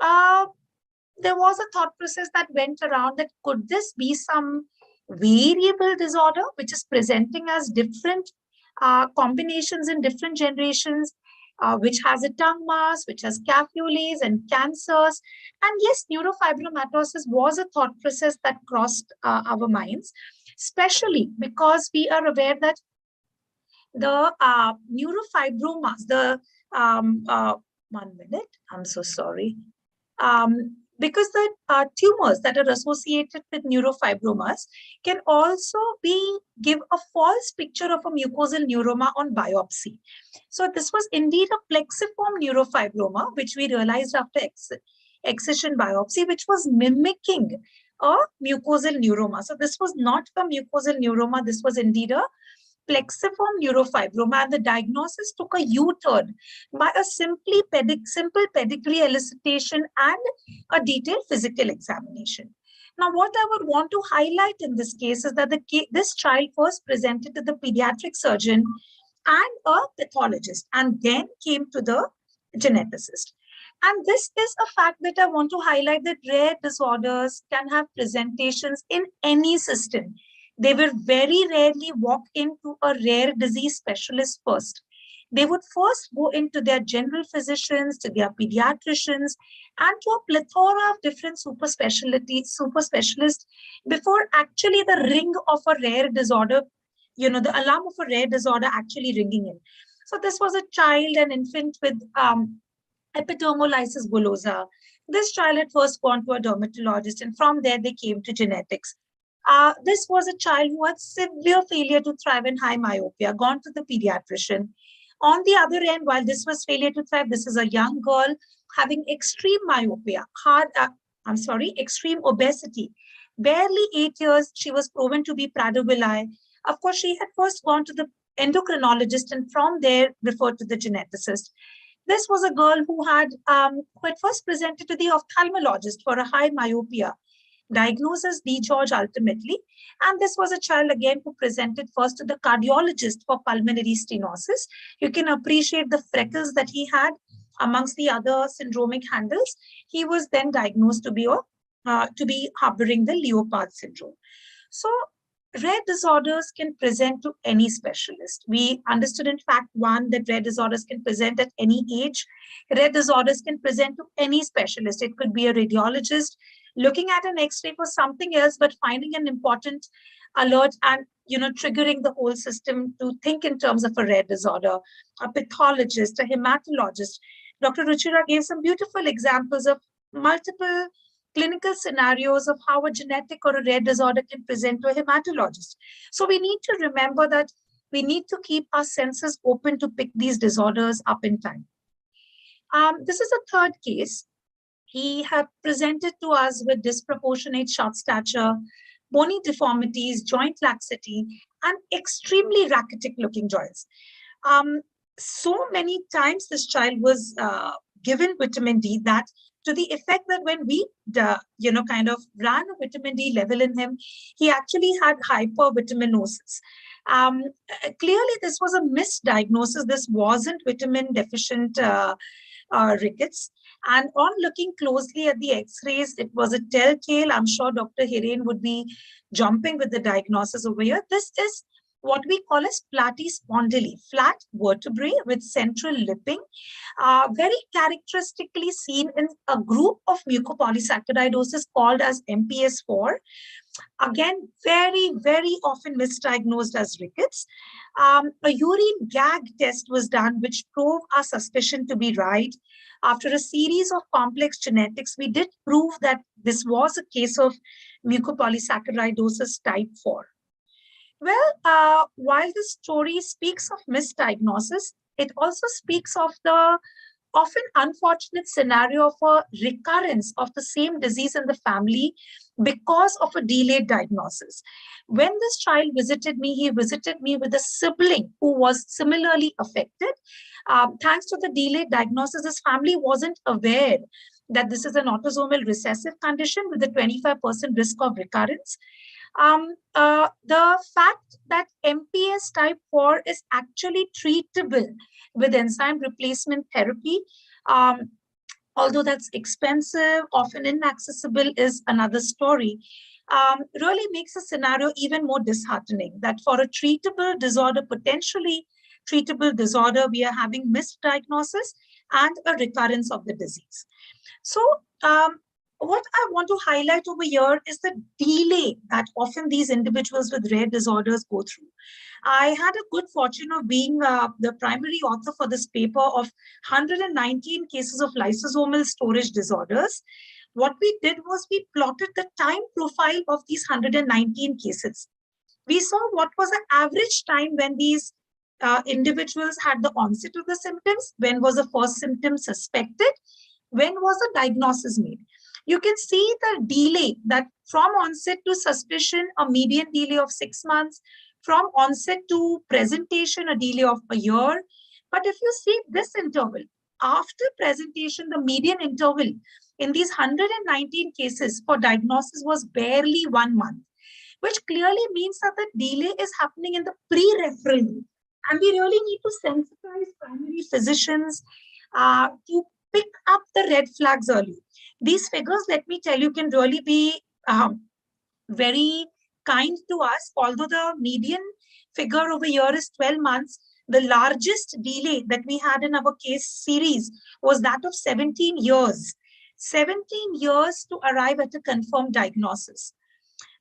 Speaker 5: there was a thought process that went around that could this be some variable disorder which is presenting as different combinations in different generations, which has a tongue mass, which has cafules and cancers. And yes, neurofibromatosis was a thought process that crossed our minds, especially because we are aware that the neurofibromas, the 1 minute, I'm so sorry. Because the tumors that are associated with neurofibromas can also give a false picture of a mucosal neuroma on biopsy. So this was indeed a plexiform neurofibroma, which we realized after excision biopsy, which was mimicking a mucosal neuroma. So this was not a mucosal neuroma. This was indeed a plexiform neurofibroma, and the diagnosis took a U-turn by a simple pedigree elicitation and a detailed physical examination. Now, what I would want to highlight in this case is that this child first presented to the pediatric surgeon and a pathologist, and then came to the geneticist. And this is a fact that I want to highlight, that rare disorders can have presentations in any system. They will very rarely walk into a rare disease specialist first. They would first go into their general physicians, to their pediatricians, and to a plethora of different super specialists before actually the ring of a rare disorder, the alarm of a rare disorder actually ringing in. So this was a child, an infant with epidermolysis bullosa. This child had first gone to a dermatologist, and from there they came to genetics. This was a child who had severe failure to thrive in high myopia, gone to the pediatrician. On the other end, while this was failure to thrive, this is a young girl having extreme myopia, extreme obesity. Barely 8 years, she was proven to be Prader-Willi. Of course, she had first gone to the endocrinologist and from there referred to the geneticist. This was a girl who had first presented to the ophthalmologist for a high myopia. Diagnosis D. George ultimately. And this was a child again who presented first to the cardiologist for pulmonary stenosis. You can appreciate the freckles that he had amongst the other syndromic handles. He was then diagnosed to be harboring the Leopard syndrome. So rare disorders can present to any specialist. We understood in fact one, that rare disorders can present at any age. Rare disorders can present to any specialist. It could be a radiologist looking at an X-ray for something else, but finding an important alert and triggering the whole system to think in terms of a rare disorder. A pathologist, a hematologist. Dr. Ruchira gave some beautiful examples of multiple clinical scenarios of how a genetic or a rare disorder can present to a hematologist. So we need to remember that we need to keep our senses open to pick these disorders up in time. This is a third case. He had presented to us with disproportionate short stature, bony deformities, joint laxity, and extremely rachitic looking joints. So many times this child was given vitamin D that to the effect that when we, kind of ran a vitamin D level in him, he actually had hypervitaminosis. Clearly, this was a misdiagnosis. This wasn't vitamin deficient rickets. And on looking closely at the X-rays, it was a telltale. I'm sure Dr. Hiren would be jumping with the diagnosis over here. This is what we call a Splatty Spondyli, flat vertebrae with central lipping, very characteristically seen in a group of mucopolysaccharidosis called as MPS 4. Again, very, very often misdiagnosed as rickets. A urine gag test was done, which proved our suspicion to be right. After a series of complex genetics, we did prove that this was a case of mucopolysaccharidosis type 4. Well, while the story speaks of misdiagnosis, it also speaks of the often unfortunate scenario of a recurrence of the same disease in the family because of a delayed diagnosis. When this child visited me, he visited me with a sibling who was similarly affected. Thanks to the delayed diagnosis, his family wasn't aware that this is an autosomal recessive condition with a 25% risk of recurrence. The fact that MPS type 4 is actually treatable with enzyme replacement therapy, although that's expensive, often inaccessible, is another story, really makes the scenario even more disheartening, that for a treatable disorder, potentially treatable disorder, we are having misdiagnosis and a recurrence of the disease. So what I want to highlight over here is the delay that often these individuals with rare disorders go through. I had a good fortune of being the primary author for this paper of 119 cases of lysosomal storage disorders. What we did was we plotted the time profile of these 119 cases. We saw what was the average time when these individuals had the onset of the symptoms, when was the first symptom suspected, when was the diagnosis made. You can see the delay, that from onset to suspicion, a median delay of 6 months, from onset to presentation, a delay of a year. But if you see this interval, after presentation, the median interval in these 119 cases for diagnosis was barely 1 month, which clearly means that the delay is happening in the pre-referral. And we really need to sensitize primary physicians to pick up the red flags early. These figures, let me tell you, can really be very kind to us. Although the median figure over here is 12 months, the largest delay that we had in our case series was that of 17 years. 17 years to arrive at a confirmed diagnosis.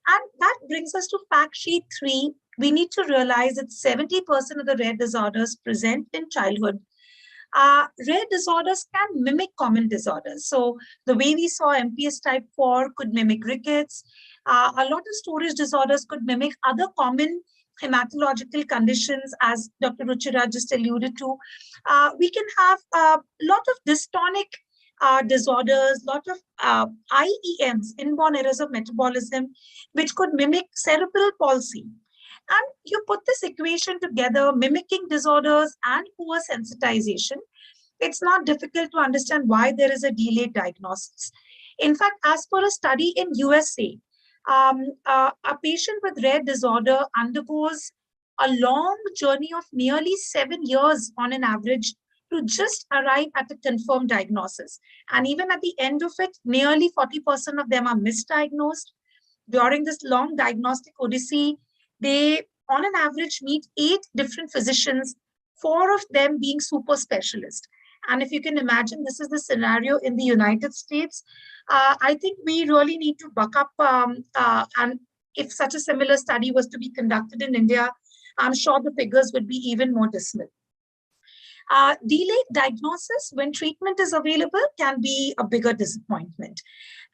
Speaker 5: And that brings us to fact sheet 3. We need to realize that 70% of the rare disorders present in childhood. Rare disorders can mimic common disorders. So the way we saw MPS type 4 could mimic rickets. A lot of storage disorders could mimic other common hematological conditions, as Dr. Ruchira just alluded to. We can have a lot of dystonic disorders, lot of IEMs, inborn errors of metabolism, which could mimic cerebral palsy. And you put this equation together, mimicking disorders and poor sensitization, it's not difficult to understand why there is a delayed diagnosis. In fact, as per a study in USA, a patient with rare disorder undergoes a long journey of nearly 7 years on an average to just arrive at a confirmed diagnosis. And even at the end of it, nearly 40% of them are misdiagnosed. During this long diagnostic odyssey, they, on an average, meet 8 different physicians, 4 of them being super specialists. And if you can imagine, this is the scenario in the United States. I think we really need to buck up. And if such a similar study was to be conducted in India, I'm sure the figures would be even more dismal. Delayed diagnosis when treatment is available can be a bigger disappointment.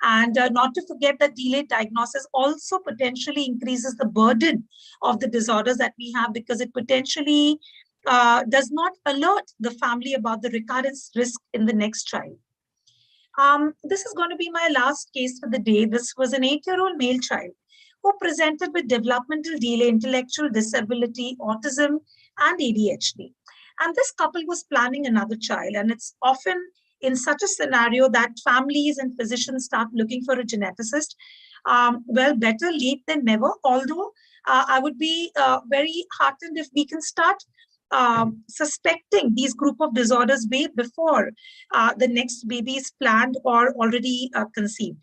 Speaker 5: And not to forget that delayed diagnosis also potentially increases the burden of the disorders that we have, because it potentially does not alert the family about the recurrence risk in the next child. This is going to be my last case for the day. This was an 8-year-old male child who presented with developmental delay, intellectual disability, autism, and ADHD. And this couple was planning another child. And it's often in such a scenario that families and physicians start looking for a geneticist. Well, better late than never, although I would be very heartened if we can start suspecting these group of disorders way before the next baby is planned or already conceived.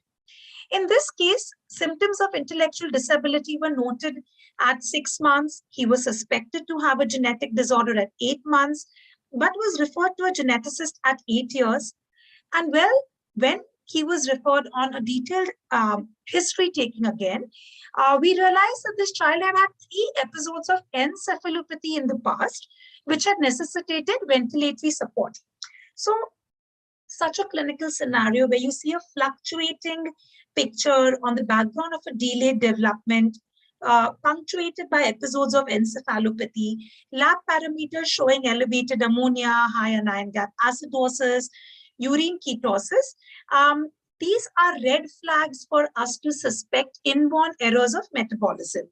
Speaker 5: In this case, symptoms of intellectual disability were noted at 6 months. He was suspected to have a genetic disorder at 8 months, but was referred to a geneticist at 8 years. And well, when he was referred on a detailed history taking again, we realized that this child had had 3 episodes of encephalopathy in the past, which had necessitated ventilatory support. So such a clinical scenario where you see a fluctuating picture on the background of a delayed development, punctuated by episodes of encephalopathy, lab parameters showing elevated ammonia, high anion gap acidosis, urine ketosis. These are red flags for us to suspect inborn errors of metabolism.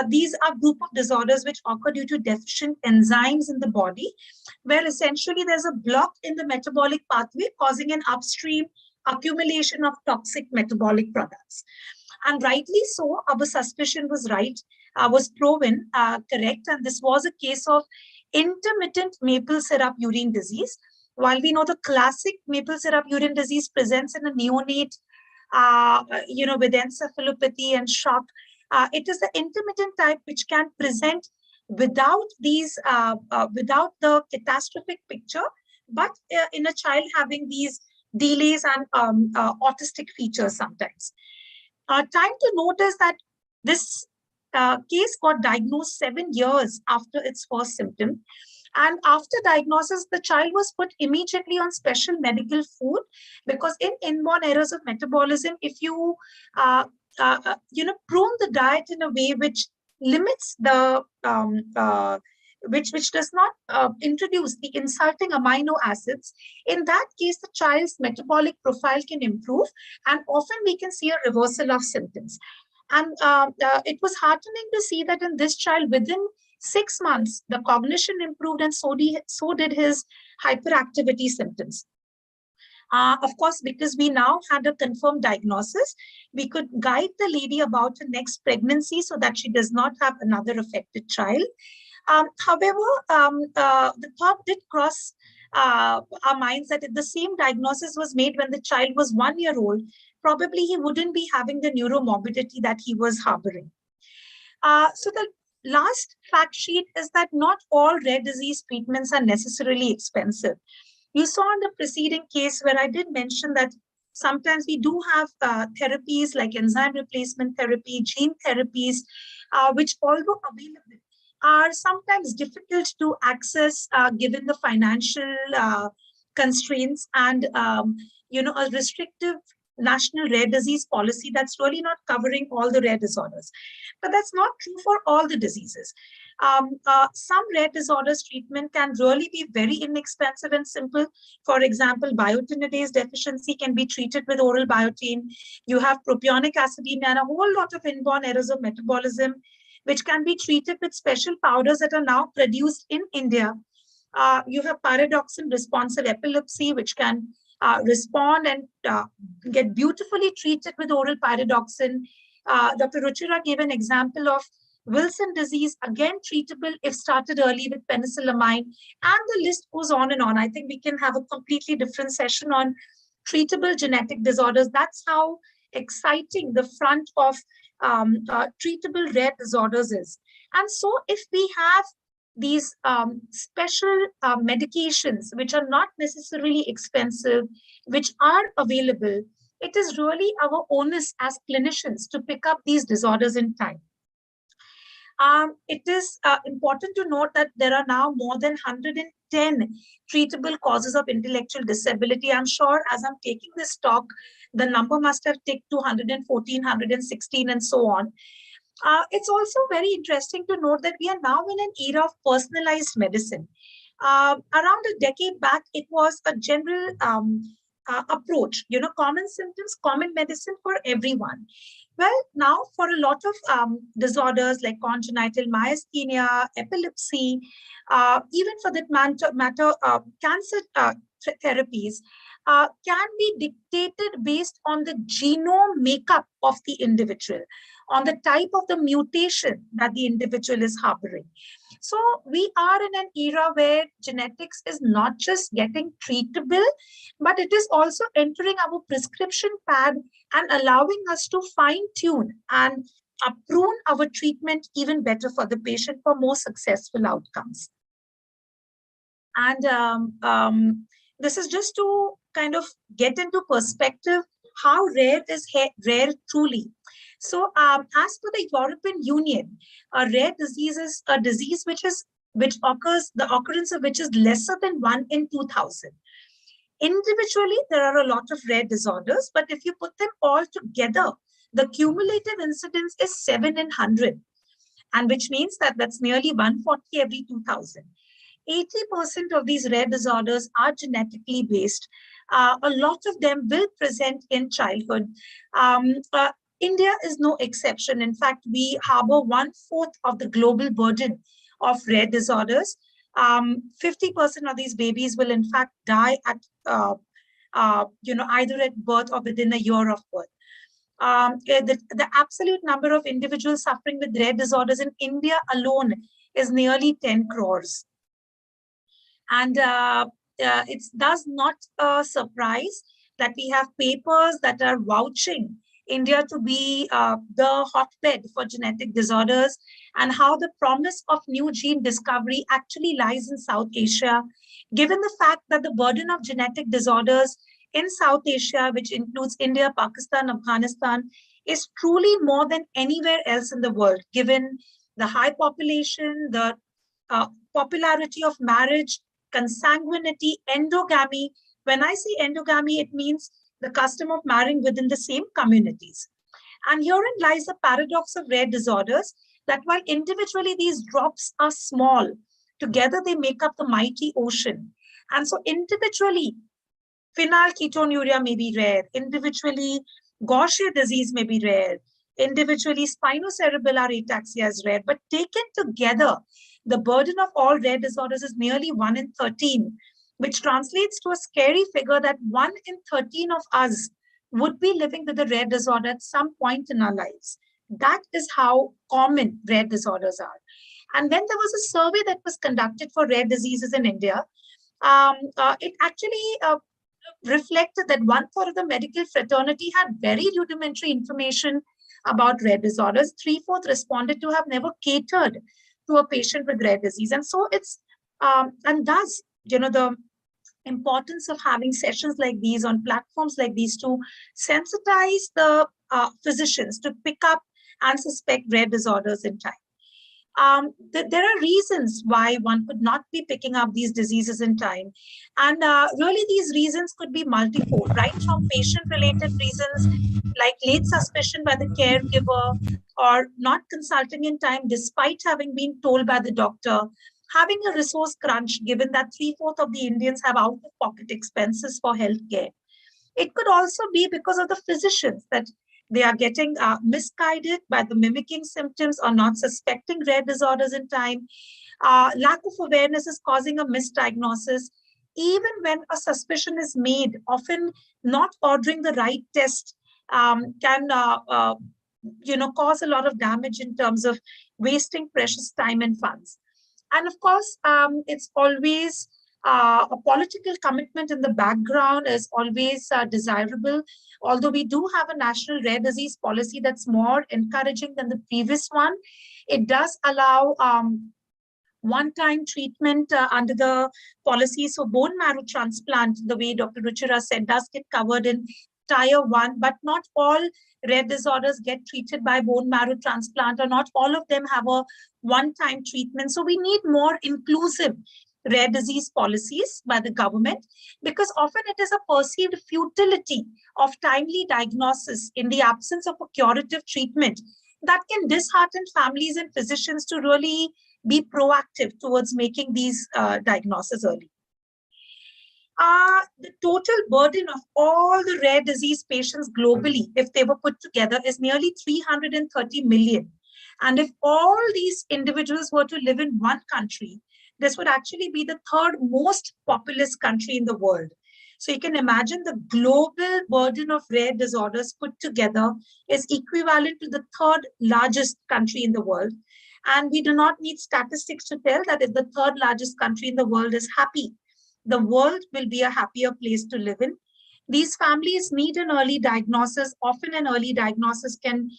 Speaker 5: These are group of disorders which occur due to deficient enzymes in the body, where essentially there's a block in the metabolic pathway causing an upstream accumulation of toxic metabolic products. And rightly so, our suspicion was right, was proven correct. And this was a case of intermittent maple syrup urine disease. While we know the classic maple syrup urine disease presents in a neonate, with encephalopathy and shock, it is the intermittent type which can present without these, without the catastrophic picture, but in a child having these delays and autistic features sometimes. Time to note is that this case got diagnosed 7 years after its first symptom. And after diagnosis, the child was put immediately on special medical food, because in inborn errors of metabolism, if you, prune the diet in a way which limits the, which does not introduce the insulting amino acids, in that case, the child's metabolic profile can improve, and often we can see a reversal of symptoms. And it was heartening to see that in this child, within 6 months, the cognition improved, and so did his hyperactivity symptoms. Of course, because we now had a confirmed diagnosis, we could guide the lady about her next pregnancy so that she does not have another affected child. However, the thought did cross our minds that if the same diagnosis was made when the child was 1 year old, probably he wouldn't be having the neuromorbidity that he was harboring. So the last fact sheet is that not all rare disease treatments are necessarily expensive. You saw in the preceding case where I did mention that sometimes we do have therapies like enzyme replacement therapy, gene therapies, which, although available, are sometimes difficult to access given the financial constraints and a restrictive national rare disease policy that's really not covering all the rare disorders. But that's not true for all the diseases. Some rare disorders treatment can really be very inexpensive and simple. For example, biotinidase deficiency can be treated with oral biotin. You have propionic acidemia and a whole lot of inborn errors of metabolism, which can be treated with special powders that are now produced in India. You have pyridoxine responsive epilepsy, which can respond and get beautifully treated with oral pyridoxine. Dr. Ruchira gave an example of Wilson disease, again treatable if started early with penicillamine, and the list goes on and on. I think we can have a completely different session on treatable genetic disorders. That's how exciting the front of treatable rare disorders is. And so if we have these special medications, which are not necessarily expensive, which are available, it is really our onus as clinicians to pick up these disorders in time. It is important to note that there are now more than 110 treatable causes of intellectual disability. I'm sure as I'm taking this talk, the number must have ticked to 114, 116, and so on. It's also very interesting to note that we are now in an era of personalized medicine. Around a decade back, it was a general approach, common symptoms, common medicine for everyone. Well, now for a lot of disorders like congenital myasthenia, epilepsy, even for that matter, cancer therapies can be dictated based on the genome makeup of the individual, on the type of the mutation that the individual is harboring. So we are in an era where genetics is not just getting treatable, but it is also entering our prescription pad and allowing us to fine-tune and prune our treatment even better for the patient for more successful outcomes. And this is just to kind of get into perspective how rare is rare truly. So as per the European Union, a rare disease is a disease which occurs, the occurrence of which is lesser than 1 in 2,000. Individually, there are a lot of rare disorders, but if you put them all together, the cumulative incidence is 7 in 100, and which means that that's nearly 140 every 2,000. 80% of these rare disorders are genetically based. A lot of them will present in childhood. India is no exception. In fact, we harbor 1/4 of the global burden of rare disorders. 50% of these babies will in fact die at, either at birth or within a year of birth. The absolute number of individuals suffering with rare disorders in India alone is nearly 10 crores. And it's thus not a surprise that we have papers that are vouching India to be the hotbed for genetic disorders, and how the promise of new gene discovery actually lies in South Asia, given the fact that the burden of genetic disorders in South Asia, which includes India, Pakistan, Afghanistan, is truly more than anywhere else in the world, given the high population, the popularity of marriage, consanguinity, endogamy. When I say endogamy, it means the custom of marrying within the same communities. And herein lies the paradox of rare disorders, that while individually these drops are small, together they make up the mighty ocean. And so individually, phenylketonuria may be rare, individually Gaucher disease may be rare, individually spinocerebellar ataxia is rare, but taken together, the burden of all rare disorders is nearly 1 in 13, which translates to a scary figure that 1 in 13 of us would be living with a rare disorder at some point in our lives. That is how common rare disorders are. And then there was a survey that was conducted for rare diseases in India. It actually reflected that 1/3 of the medical fraternity had very rudimentary information about rare disorders. 3/4 responded to have never catered to a patient with rare disease. And so it's, and thus, the importance of having sessions like these on platforms like these to sensitize the physicians to pick up and suspect rare disorders in time. There are reasons why one could not be picking up these diseases in time. And really these reasons could be multifold, right from patient-related reasons like late suspicion by the caregiver, or not consulting in time despite having been told by the doctor, having a resource crunch given that 3/4 of the Indians have out-of-pocket expenses for healthcare. It could also be because of the physicians, that they are getting misguided by the mimicking symptoms or not suspecting rare disorders in time. Lack of awareness is causing a misdiagnosis. Even when a suspicion is made, often not ordering the right test can cause a lot of damage in terms of wasting precious time and funds. And of course, it's always a political commitment in the background is always desirable. Although we do have a national rare disease policy that's more encouraging than the previous one, it does allow one-time treatment under the policy. So bone marrow transplant, the way Dr. Ruchira said, does get covered in Tier 1, but not all rare disorders get treated by bone marrow transplant, or not all of them have a one-time treatment. So we need more inclusive rare disease policies by the government, because often it is a perceived futility of timely diagnosis in the absence of a curative treatment that can dishearten families and physicians to really be proactive towards making these diagnoses early. The total burden of all the rare disease patients globally, if they were put together, is nearly 330 million. And if all these individuals were to live in one country, this would actually be the third most populous country in the world. So you can imagine the global burden of rare disorders put together is equivalent to the third largest country in the world. And we do not need statistics to tell that if the third largest country in the world is happy, the world will be a happier place to live in. These families need an early diagnosis. Often an early diagnosis can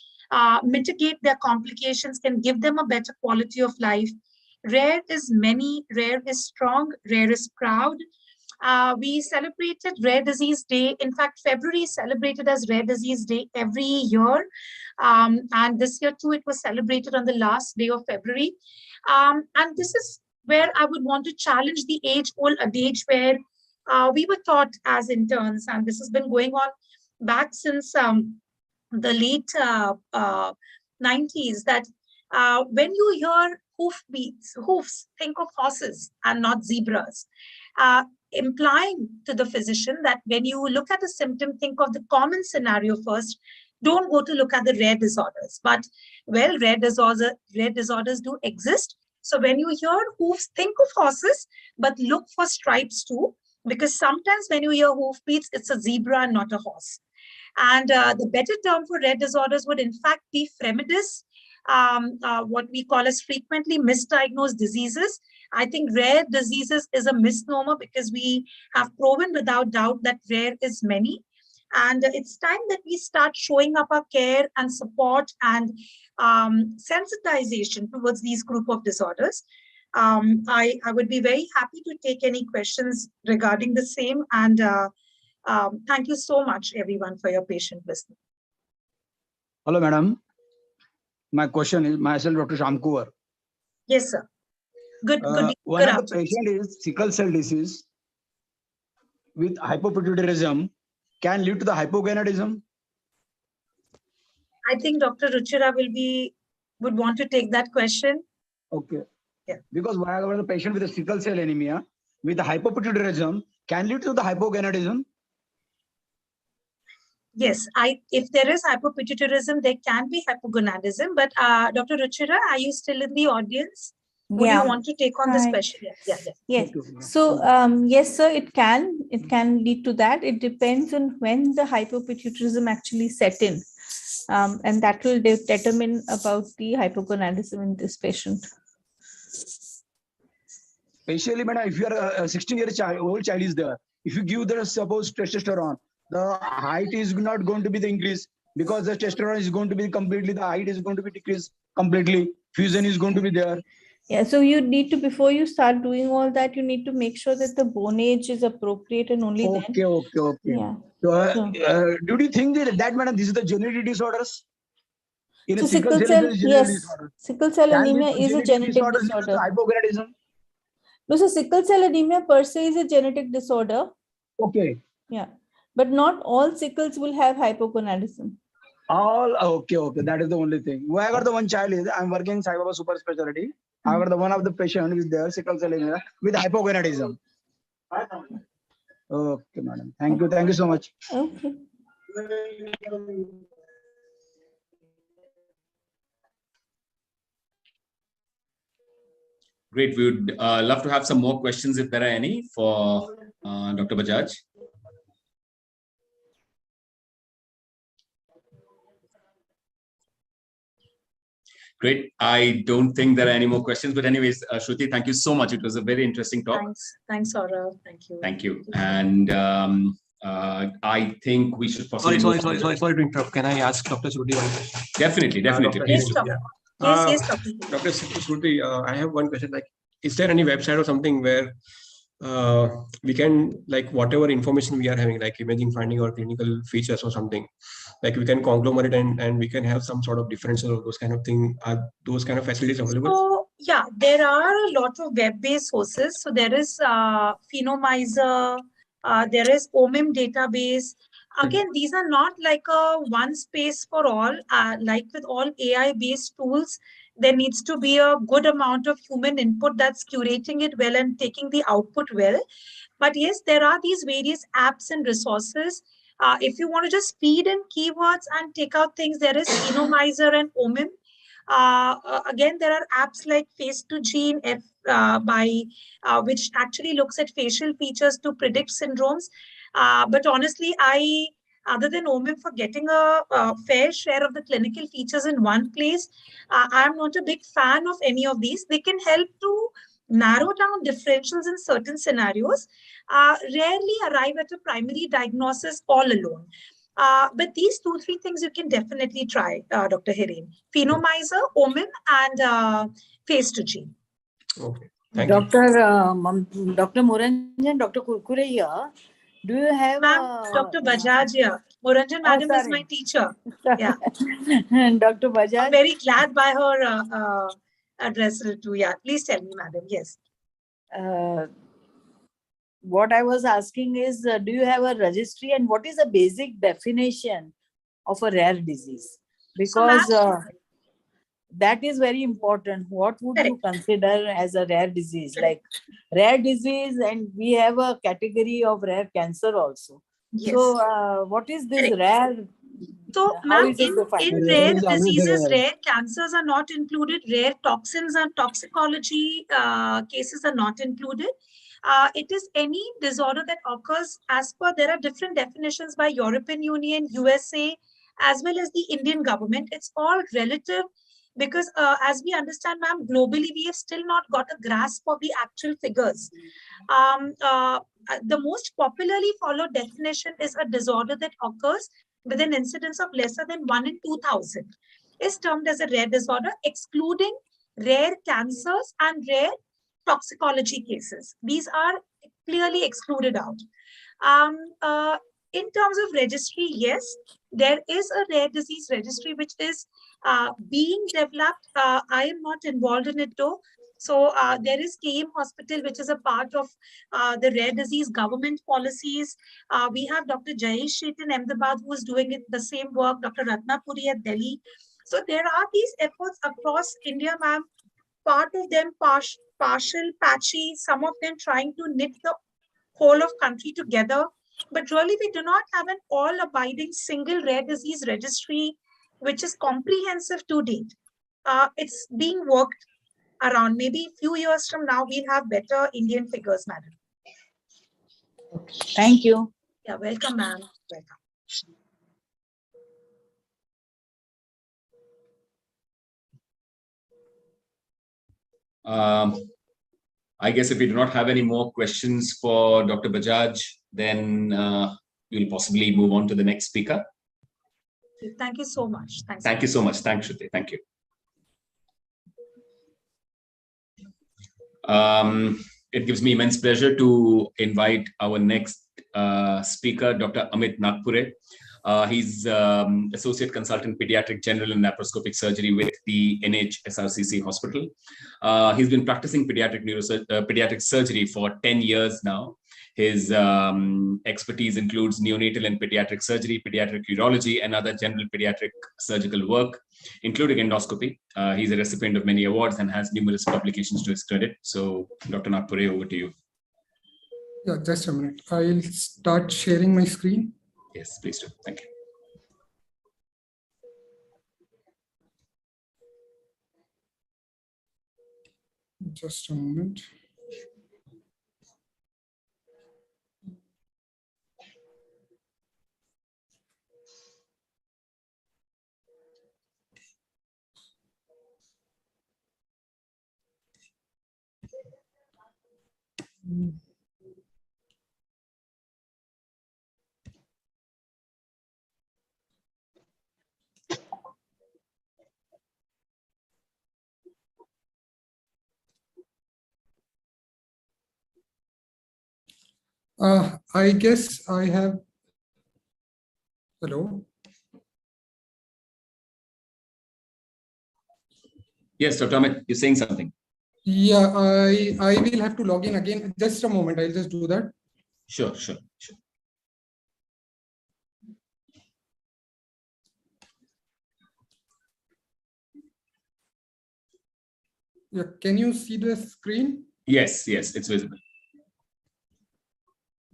Speaker 5: mitigate their complications, can give them a better quality of life. Rare is many, rare is strong, rare is proud. We celebrated Rare Disease Day. In fact, February is celebrated as Rare Disease Day every year. And this year too, it was celebrated on the last day of February. And this is where I would want to challenge the age-old adage where we were taught as interns, and this has been going on back since the late 90s, that when you hear hoofs, think of horses and not zebras, implying to the physician that when you look at a symptom, think of the common scenario first. Don't go to look at the rare disorders. But, well, rare disorders do exist. So when you hear hoofs, think of horses, but look for stripes too, because sometimes when you hear hoofbeats, it's a zebra and not a horse. And the better term for rare disorders would in fact be Fremidis, what we call as frequently misdiagnosed diseases. I think rare diseases is a misnomer because we have proven without doubt that rare is many. And it's time that we start showing up our care and support and sensitization towards these group of disorders. I would be very happy to take any questions regarding the same. And thank you so much, everyone, for your patient listening.
Speaker 6: Hello, madam. My question is myself, Dr. Shamkuvar.
Speaker 5: Yes, sir. Good
Speaker 6: One of the patient is sickle cell disease with hypopituitarism can lead to the hypogonadism.
Speaker 5: I think Dr. Ruchira would want to take that question.
Speaker 6: Okay.
Speaker 5: Yeah.
Speaker 6: Because whenever the patient with a sickle cell anemia with the hypopituitarism can lead to the hypogonadism.
Speaker 5: Yes, if there is hypopituitarism, there can be hypogonadism. But Dr. Ruchira, are you still in the audience? Would you want to take on this question?
Speaker 2: Yes. So yes, sir, it can lead to that. It depends on when the hypopituitarism actually set in, and that will determine about the hypogonadism in this patient.
Speaker 6: Especially, madam, if you are a 16-year-old child is there, if you give the suppose testosterone, the height is not going to be the increase because the testosterone is going to be completely, the height is going to be decreased completely. Fusion is going to be there.
Speaker 2: Yeah, so you need to, before you start doing all that, you need to make sure that the bone age is appropriate and only then.
Speaker 6: Okay.
Speaker 2: Yeah.
Speaker 6: So, do you think that madam, this is the genetic disorders? In
Speaker 2: so
Speaker 6: a sickle
Speaker 2: cell, yes,
Speaker 6: disorder.
Speaker 2: sickle cell anemia is a genetic disorder.
Speaker 6: Hypogonadism?
Speaker 2: No, so sickle cell anemia per se is a genetic disorder.
Speaker 6: Okay.
Speaker 2: Yeah, but not all sickles will have hypogonadism.
Speaker 6: All okay. That is the only thing. Whoever the one child is, I'm working in Sai Baba super specialty. However, the one of the patient is there, sickle cell anemia with hypogonadism. Okay, madam. Thank you. Thank you so much.
Speaker 2: Okay.
Speaker 1: Great. We would love to have some more questions if there are any for Dr. Bajaj. Great. I don't think there are any more questions, but anyways, Shruti, thank you so much. It was a very interesting talk.
Speaker 5: Thanks, Saurav. Thank you.
Speaker 1: Thank you. And I think we should possibly.
Speaker 3: Sorry to interrupt. Can I ask Dr. Shruti one question?
Speaker 1: Definitely.
Speaker 5: Yes, Dr.
Speaker 3: Dr. Shruti, I have one question. Like, is there any website or something where we can, like, whatever information we are having, like imaging finding or clinical features or something, like we can conglomerate and we can have some sort of differential or those kind of thing? Are those kind of facilities available?
Speaker 5: So yeah, there are a lot of web-based sources. So there is Phenomizer, there is OMIM database. Again, these are not like a one space for all. Like with all AI-based tools, there needs to be a good amount of human input that's curating it well and taking the output well. But yes, there are these various apps and resources. If you want to just feed in keywords and take out things, there is Phenomizer and OMIM. Again, there are apps like Face2Gene, which actually looks at facial features to predict syndromes. But honestly, other than OMIM for getting a fair share of the clinical features in one place, I'm not a big fan of any of these. They can help to narrow down differentials in certain scenarios, rarely arrive at a primary diagnosis all alone. But these 2-3 things you can definitely try, Dr. Hiren. Phenomizer, OMIM, and Face2Gene.
Speaker 3: Okay. Thank
Speaker 4: you. Dr. Moranjan, Dr. Kurkure here. Do you have
Speaker 5: Dr. Bajaj here? Moranjan madam is my teacher. Yeah.
Speaker 4: Dr. Bajaj.
Speaker 5: I'm very glad by her address too. Yeah. Please tell me, madam. Yes.
Speaker 4: What I was asking is, do you have a registry and what is the basic definition of a rare disease? Because that is very important. What would you consider as a rare disease? Like rare disease, and we have a category of rare cancer also. Yes. So what is this rare?
Speaker 5: So, ma'am, in rare diseases, rare cancers are not included. Rare toxins and toxicology cases are not included. It is any disorder that occurs as per, there are different definitions by European Union, USA, as well as the Indian government. It's all relative because as we understand, ma'am, globally, we have still not got a grasp of the actual figures. The most popularly followed definition is a disorder that occurs with an incidence of lesser than 1 in 2,000. Is termed as a rare disorder, excluding rare cancers and rare toxicology cases. These are clearly excluded out. In terms of registry, yes, there is a rare disease registry which is being developed. I am not involved in it though. So there is KM Hospital, which is a part of the rare disease government policies. We have Dr. Jayesh Sheth in Ahmedabad, who is doing it, the same work, Dr. Ratnapuri at Delhi. So there are these efforts across India, ma'am, part of them partial, patchy, some of them trying to knit the whole of country together. But really, we do not have an all-abiding single rare disease registry, which is comprehensive to date. It's being worked around. Maybe a few years from now, we'll have better Indian figures, madam.
Speaker 4: Thank you.
Speaker 5: Yeah, welcome, ma'am. Welcome.
Speaker 1: I guess if we do not have any more questions for Dr. Bajaj, then we'll possibly move on to the next speaker.
Speaker 5: Thank you so much. Thanks.
Speaker 1: Thank you so much. Thanks, Shruti. Thank you. It gives me immense pleasure to invite our next speaker, Dr. Amit Nagpure. He's Associate Consultant Pediatric General and Laparoscopic Surgery with the NHSRCC Hospital. He's been practicing pediatric surgery for 10 years now. His expertise includes neonatal and pediatric surgery, pediatric urology, and other general pediatric surgical work, including endoscopy. He's a recipient of many awards and has numerous publications to his credit. So, Dr. Nagpure, over to you.
Speaker 7: Yeah, just a minute. I'll start sharing my screen.
Speaker 1: Yes, please do. Thank you.
Speaker 7: Just a moment. I guess I have. Hello.
Speaker 1: Yes, Dr. Amit, you're saying something.
Speaker 7: Yeah, I will have to log in again. Just a moment. I'll just do that.
Speaker 1: Sure.
Speaker 7: Yeah, can you see the screen?
Speaker 1: Yes, it's visible.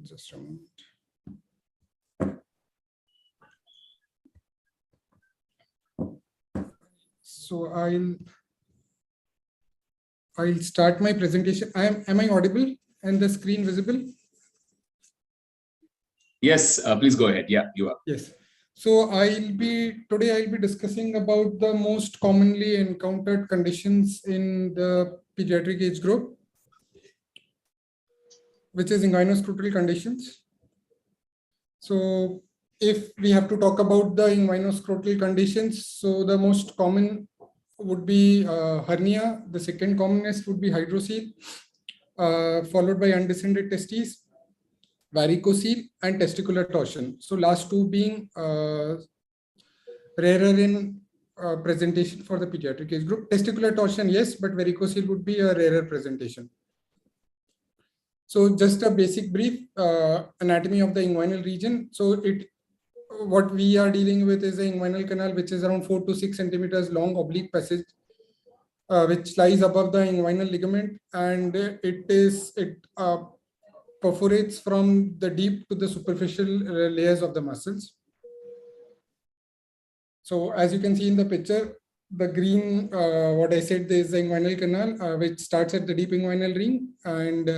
Speaker 7: Just a moment. So I'll start my presentation. Am I audible and the screen visible?
Speaker 1: Yes, please go ahead. Yeah, you are.
Speaker 7: Yes. So today I'll be discussing about the most commonly encountered conditions in the pediatric age group, which is inguinoscrotal conditions. So if we have to talk about the inguinoscrotal conditions, so the most common would be hernia. The second commonest would be hydrocele, followed by undescended testes, varicocele, and testicular torsion. So last two being rarer in presentation for the pediatric age group. Testicular torsion, yes, but varicocele would be a rarer presentation. So just a basic brief anatomy of the inguinal region. So what we are dealing with is the inguinal canal, which is around 4 to 6 centimeters long oblique passage, which lies above the inguinal ligament, and it perforates from the deep to the superficial layers of the muscles. So as you can see in the picture, The green, what I said, there is the inguinal canal, which starts at the deep inguinal ring and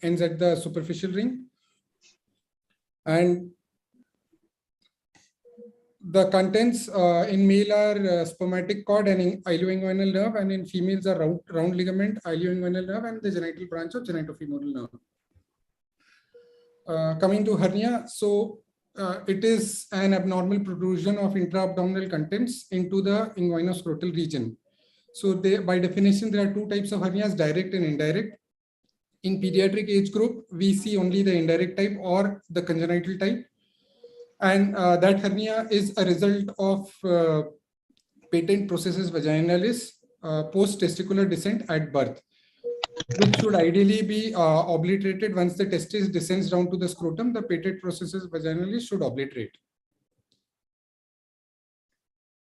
Speaker 7: ends at the superficial ring. And the contents in male are spermatic cord and ilioinguinal nerve, and in females are round ligament, ilioinguinal nerve, and the genital branch of genitofemoral nerve. Coming to hernia, so it is an abnormal protrusion of intra-abdominal contents into the inguinoscrotal region. So by definition, there are two types of hernias, direct and indirect. In pediatric age group, we see only the indirect type or the congenital type. And that hernia is a result of patent processus vaginalis post-testicular descent at birth, which should ideally be obliterated once the testis descends down to the scrotum. The patent processus vaginalis should obliterate.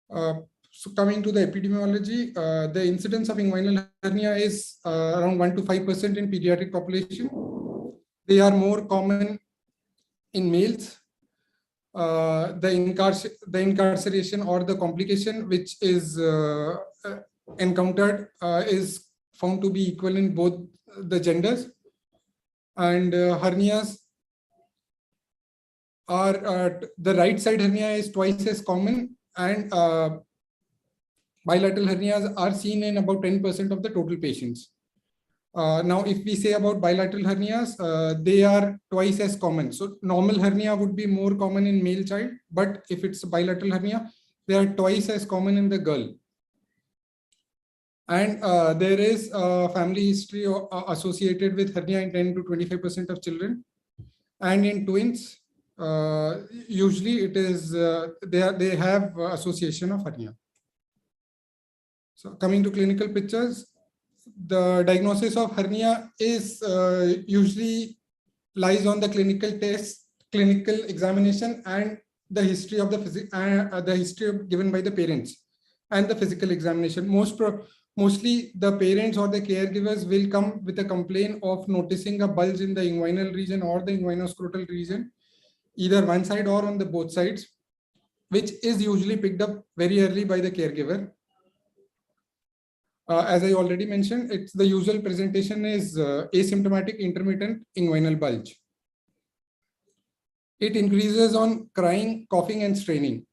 Speaker 7: So coming to the epidemiology, the incidence of inguinal hernia is around 1 to 5% in pediatric population. They are more common in males. The incarceration or the complication which is encountered is found to be equal in both the genders, and hernias are the right side hernia is twice as common, and bilateral hernias are seen in about 10% of the total patients. Now, if we say about bilateral hernias, they are twice as common. So normal hernia would be more common in male child, but if it's a bilateral hernia, they are twice as common in the girl. And there is a family history associated with hernia in 10 to 25% of children. And in twins, usually it is they have association of hernia. So coming to clinical pictures, the diagnosis of hernia is usually lies on the clinical test, clinical examination, and the history of the history given by the parents and the physical examination. Mostly the parents or the caregivers will come with a complaint of noticing a bulge in the inguinal region or the inguinoscrotal region, either one side or on the both sides, which is usually picked up very early by the caregiver. As I already mentioned, the usual presentation is asymptomatic intermittent inguinal bulge. It increases on crying, coughing, and straining.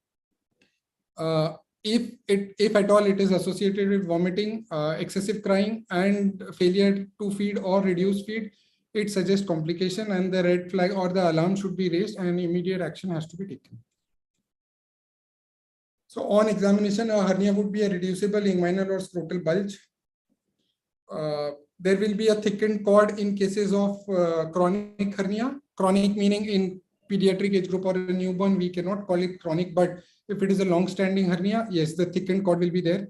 Speaker 7: If at all it is associated with vomiting, excessive crying, and failure to feed or reduce feed, it suggests complication, and the red flag or the alarm should be raised and immediate action has to be taken. So on examination, a hernia would be a reducible inguinal or scrotal bulge. There will be a thickened cord in cases of chronic hernia. Chronic meaning in pediatric age group or a newborn, we cannot call it chronic, but if it is a long-standing hernia, yes, the thickened cord will be there.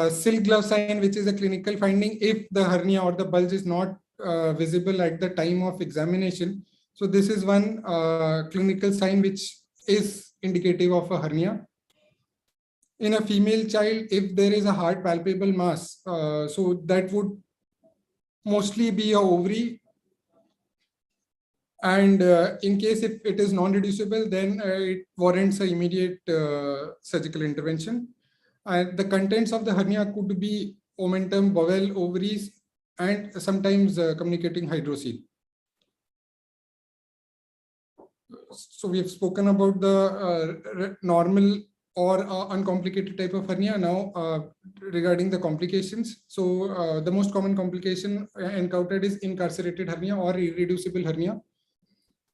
Speaker 7: Silk glove sign, which is a clinical finding if the hernia or the bulge is not visible at the time of examination. So this is one clinical sign which is indicative of a hernia. In a female child, if there is a hard palpable mass, so that would mostly be a ovary. And in case if it is non-reducible, then it warrants an immediate surgical intervention. And the contents of the hernia could be omentum, bowel, ovaries, and sometimes communicating hydrocele. So we have spoken about the normal or uncomplicated type of hernia. Now regarding the complications, so the most common complication encountered is incarcerated hernia or irreducible hernia.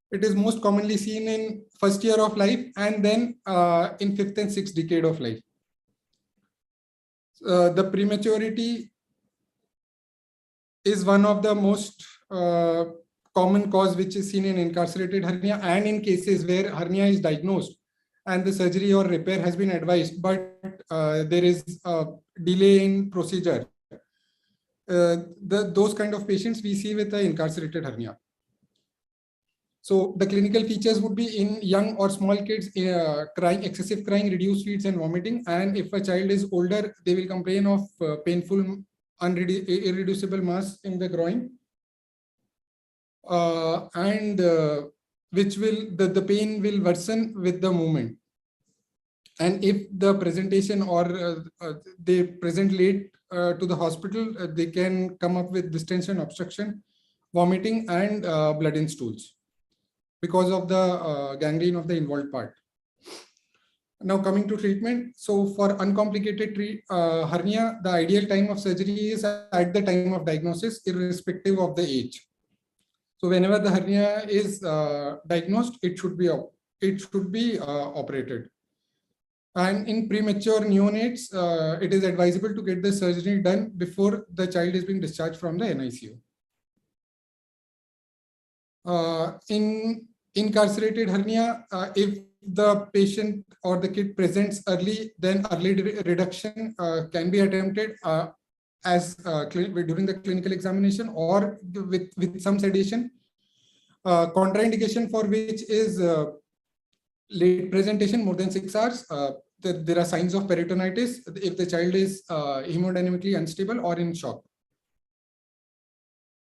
Speaker 7: It is most commonly seen in first year of life and then in fifth and sixth decade of life. The prematurity is one of the most common cause which is seen in incarcerated hernia, and in cases where hernia is diagnosed and the surgery or repair has been advised, but there is a delay in procedure. Those kind of patients we see with the incarcerated hernia. So the clinical features would be in young or small kids, crying, excessive crying, reduced feeds, and vomiting. And if a child is older, they will complain of painful, irreducible mass in the groin, which will the pain will worsen with the movement. And if the presentation or they present late to the hospital, they can come up with distension, obstruction, vomiting, and blood in stools because of the gangrene of the involved part. Now coming to treatment. So for uncomplicated hernia, the ideal time of surgery is at the time of diagnosis, irrespective of the age. So whenever the hernia is diagnosed, it should be operated. And in premature neonates, it is advisable to get the surgery done before the child is being discharged from the NICU. In incarcerated hernia, if the patient or the kid presents early, then early reduction can be attempted during the clinical examination or with some sedation. Contraindication for which is late presentation more than 6 hours. There are signs of peritonitis if the child is hemodynamically unstable or in shock.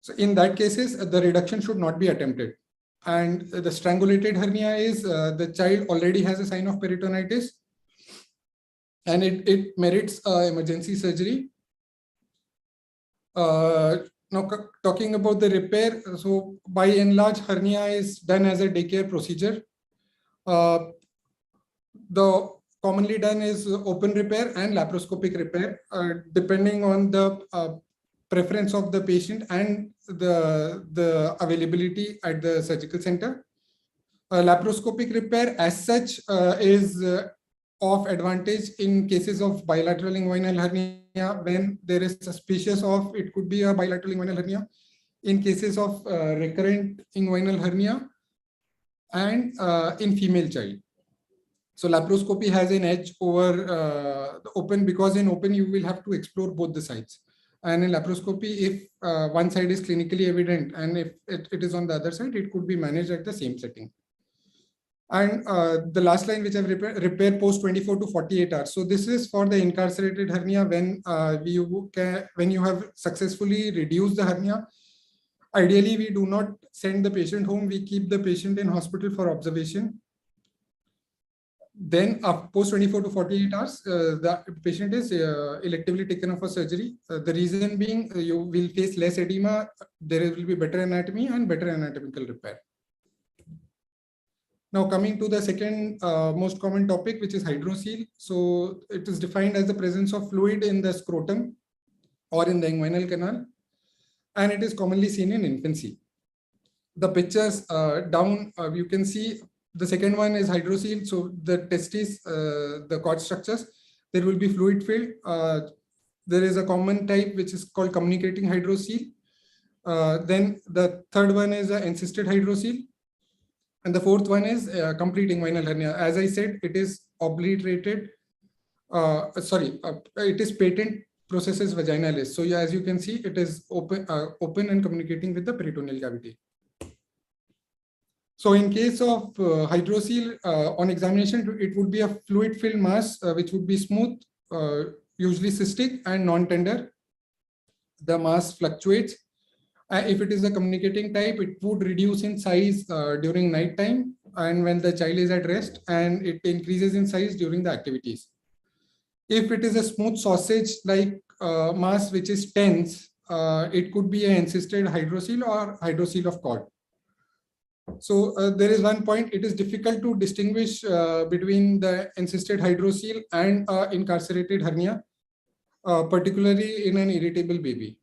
Speaker 7: So in that cases, the reduction should not be attempted. And the strangulated hernia is the child already has a sign of peritonitis and it merits emergency surgery. Now talking about the repair, so by and large, hernia is done as a daycare procedure. The commonly done is open repair and laparoscopic repair, depending on the preference of the patient and the availability at the surgical center. Laparoscopic repair as such is of advantage in cases of bilateral inguinal hernia when there is suspicious of it could be a bilateral inguinal hernia, in cases of recurrent inguinal hernia, and in female child. So laparoscopy has an edge over the open, because in open you will have to explore both the sides. And in laparoscopy, if one side is clinically evident and if it is on the other side, it could be managed at the same setting. And the last line which I've repair post 24 to 48 hours. So this is for the incarcerated hernia when you have successfully reduced the hernia. Ideally, we do not send the patient home. We keep the patient in hospital for observation. Then post 24 to 48 hours, the patient is electively taken off for surgery. The reason being you will face less edema, there will be better anatomy and better anatomical repair. Now coming to the second most common topic, which is hydrocele. So it is defined as the presence of fluid in the scrotum or in the inguinal canal, and it is commonly seen in infancy. The pictures down, you can see the second one is hydrocele. So the testes, the cord structures, there will be fluid filled. There is a common type which is called communicating hydrocele. Then the third one is an encysted hydrocele. And the fourth one is complete inguinal hernia. As I said, it is obliterated. It is patent processus vaginalis. So yeah, as you can see, it is open and communicating with the peritoneal cavity. So in case of hydrocele, on examination, it would be a fluid-filled mass which would be smooth, usually cystic and non-tender. The mass fluctuates. If it is a communicating type, it would reduce in size during night time and when the child is at rest, and it increases in size during the activities. If it is a smooth sausage like mass which is tense, it could be an encysted hydrocele or hydrocele of cord. So there is one point, it is difficult to distinguish between the encysted hydrocele and incarcerated hernia, particularly in an irritable baby.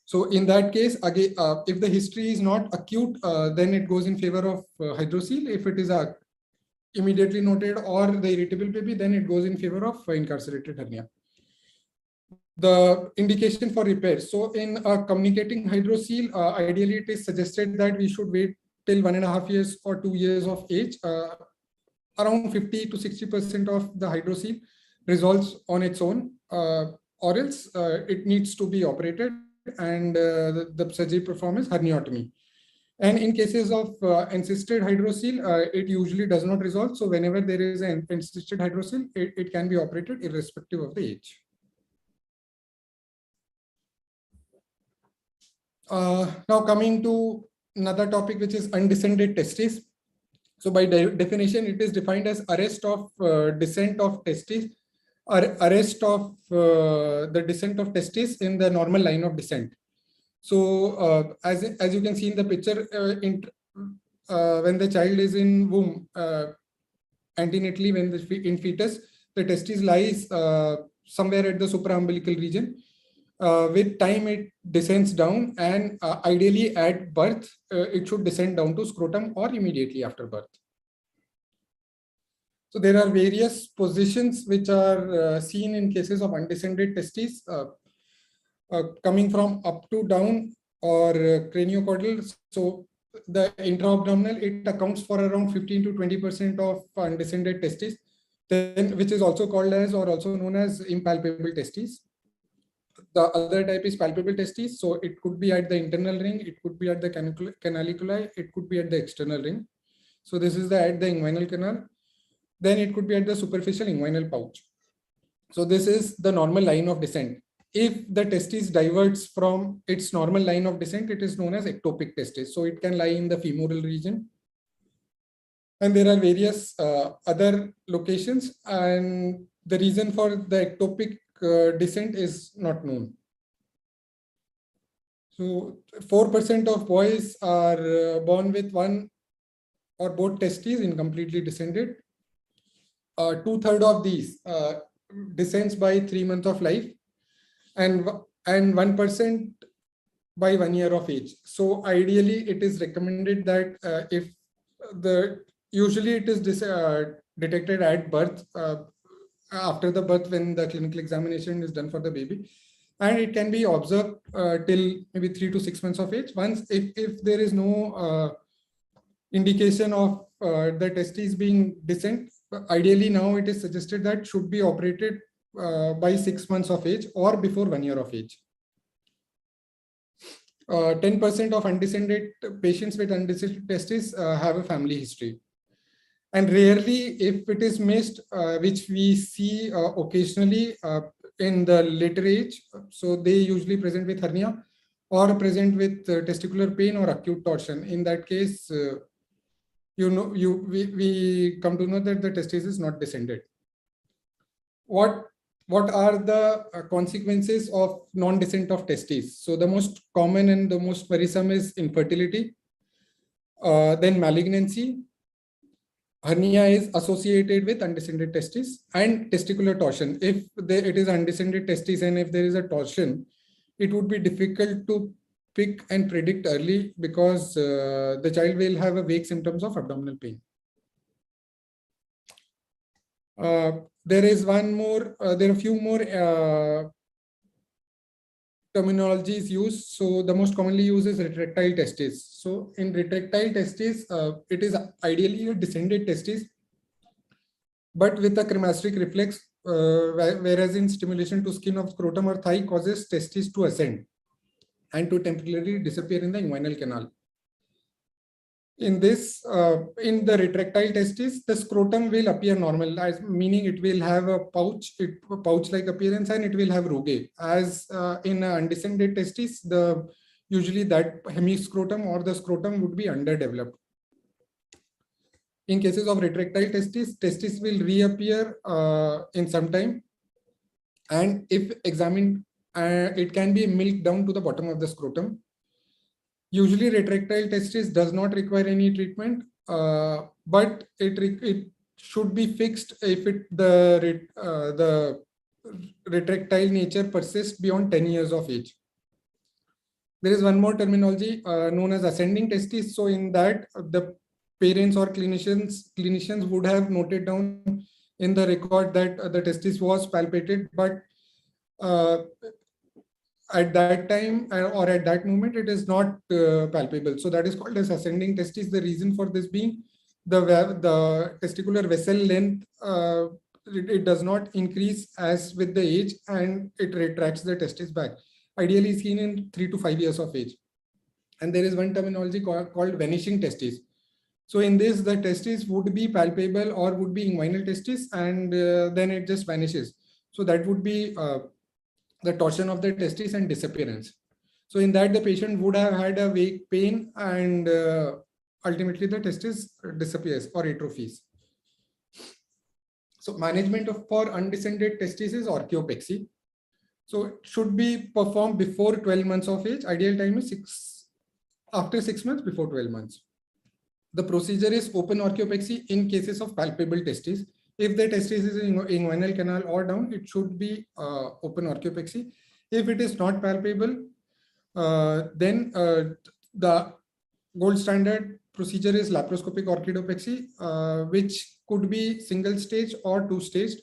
Speaker 7: So in that case, again, if the history is not acute, then it goes in favor of hydrocele. If it is immediately noted or the irritable baby, then it goes in favor of incarcerated hernia. The indication for repair. So in a communicating hydrocele, ideally it is suggested that we should wait till 1.5 years or 2 years of age. Around 50 to 60% of the hydrocele resolves on its own, or else it needs to be operated, and the surgery performed is herniatomy. And in cases of encysted hydrocele, it usually does not resolve. So whenever there is an encysted hydrocele, it can be operated irrespective of the age. Now coming to another topic, which is undescended testes. So by definition, it is defined as arrest of descent of testes, or arrest of the descent of testes in the normal line of descent. So as you can see in the picture, when the child is in womb, antenatally when in fetus, the testis lies somewhere at the supraumbilical region. With time, it descends down, and ideally at birth, it should descend down to scrotum or immediately after birth. So there are various positions which are seen in cases of undescended testes, coming from up to down or craniocaudal. So the intra-abdominal, it accounts for around 15 to 20% of undescended testes, then which is also called as, or also known as, impalpable testes. The other type is palpable testes. So it could be at the internal ring, it could be at the canaliculi, it could be at the external ring. So this is at the inguinal canal. Then it could be at the superficial inguinal pouch. So this is the normal line of descent. If the testis diverts from its normal line of descent, it is known as ectopic testes. So it can lie in the femoral region. And there are various other locations, and the reason for the ectopic descent is not known. So 4% of boys are born with one or both testes incompletely descended. 2/3 of these descends by 3 months of life, and 1% by 1 year of age. So ideally, it is recommended that usually it is detected at birth, after the birth, when the clinical examination is done for the baby, and it can be observed till maybe 3 to 6 months of age. Once, if there is no indication of the testes being descent, ideally now it is suggested that should be operated by 6 months of age or before 1 year of age. 10% of undescended patients with undescended testes have a family history. And rarely, if it is missed, which we see occasionally in the later age, so they usually present with hernia or present with testicular pain or acute torsion. In that case, we come to know that the testis is not descended. What are the consequences of non-descent of testes? So the most common and the most worrisome is infertility, then malignancy. Hernia is associated with undescended testes, and testicular torsion. If it is undescended testes and if there is a torsion, it would be difficult to pick and predict early, because the child will have a vague symptoms of abdominal pain. There is one more, there are a few more terminologies used. So the most commonly used is retractile testes. So in retractile testes, it is ideally a descended testes, but with a cremasteric reflex, whereas in stimulation to skin of scrotum or thigh causes testes to ascend and to temporarily disappear in the inguinal canal. In this, in the retractile testes, the scrotum will appear normal, meaning it will have a pouch-like appearance, and it will have rugae. As in undescended testes, usually that hemiscrotum or the scrotum would be underdeveloped. In cases of retractile testes will reappear in some time, and if examined, it can be milked down to the bottom of the scrotum. Usually retractile testes does not require any treatment, but it should be fixed if the retractile nature persists beyond 10 years of age. There is one more terminology known as ascending testes. So in that, the parents or clinicians would have noted down in the record that the testis was palpated, but at that time or at that moment, it is not palpable. So that is called as ascending testes. The reason for this being the testicular vessel length, it does not increase as with the age, and it retracts the testis back. Ideally seen in 3 to 5 years of age. And there is one terminology called vanishing testes. So in this, the testis would be palpable or would be inguinal testis, and then it just vanishes. So that would be the torsion of the testis and disappearance. So in that, the patient would have had a vague pain, and ultimately the testis disappears or atrophies. So management for undescended testes is orchiopexy. So it should be performed before 12 months of age. Ideal time is after 6 months, before 12 months. The procedure is open orchiopexy in cases of palpable testes. If the testis is in inguinal canal or down, it should be open orchiopexy. If it is not palpable, then the gold standard procedure is laparoscopic orchidopexy, which could be single stage or two staged.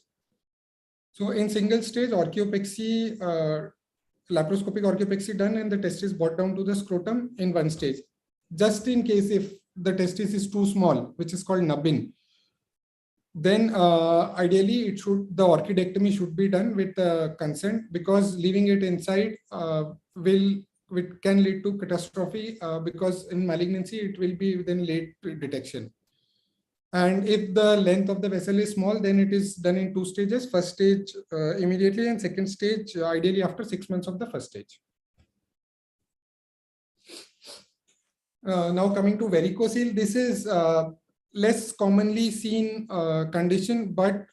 Speaker 7: So in single stage orchiopexy, laparoscopic orchiopexy done and the testis brought down to the scrotum in one stage. Just in case if the testis is too small, which is called nubbin, then ideally the orchidectomy should be done with consent, because leaving it inside can lead to catastrophe, because in malignancy it will be then late detection. And if the length of the vessel is small, then it is done in two stages. First stage immediately, and second stage ideally after 6 months of the first stage. Now coming to varicocele, this is less commonly seen condition, but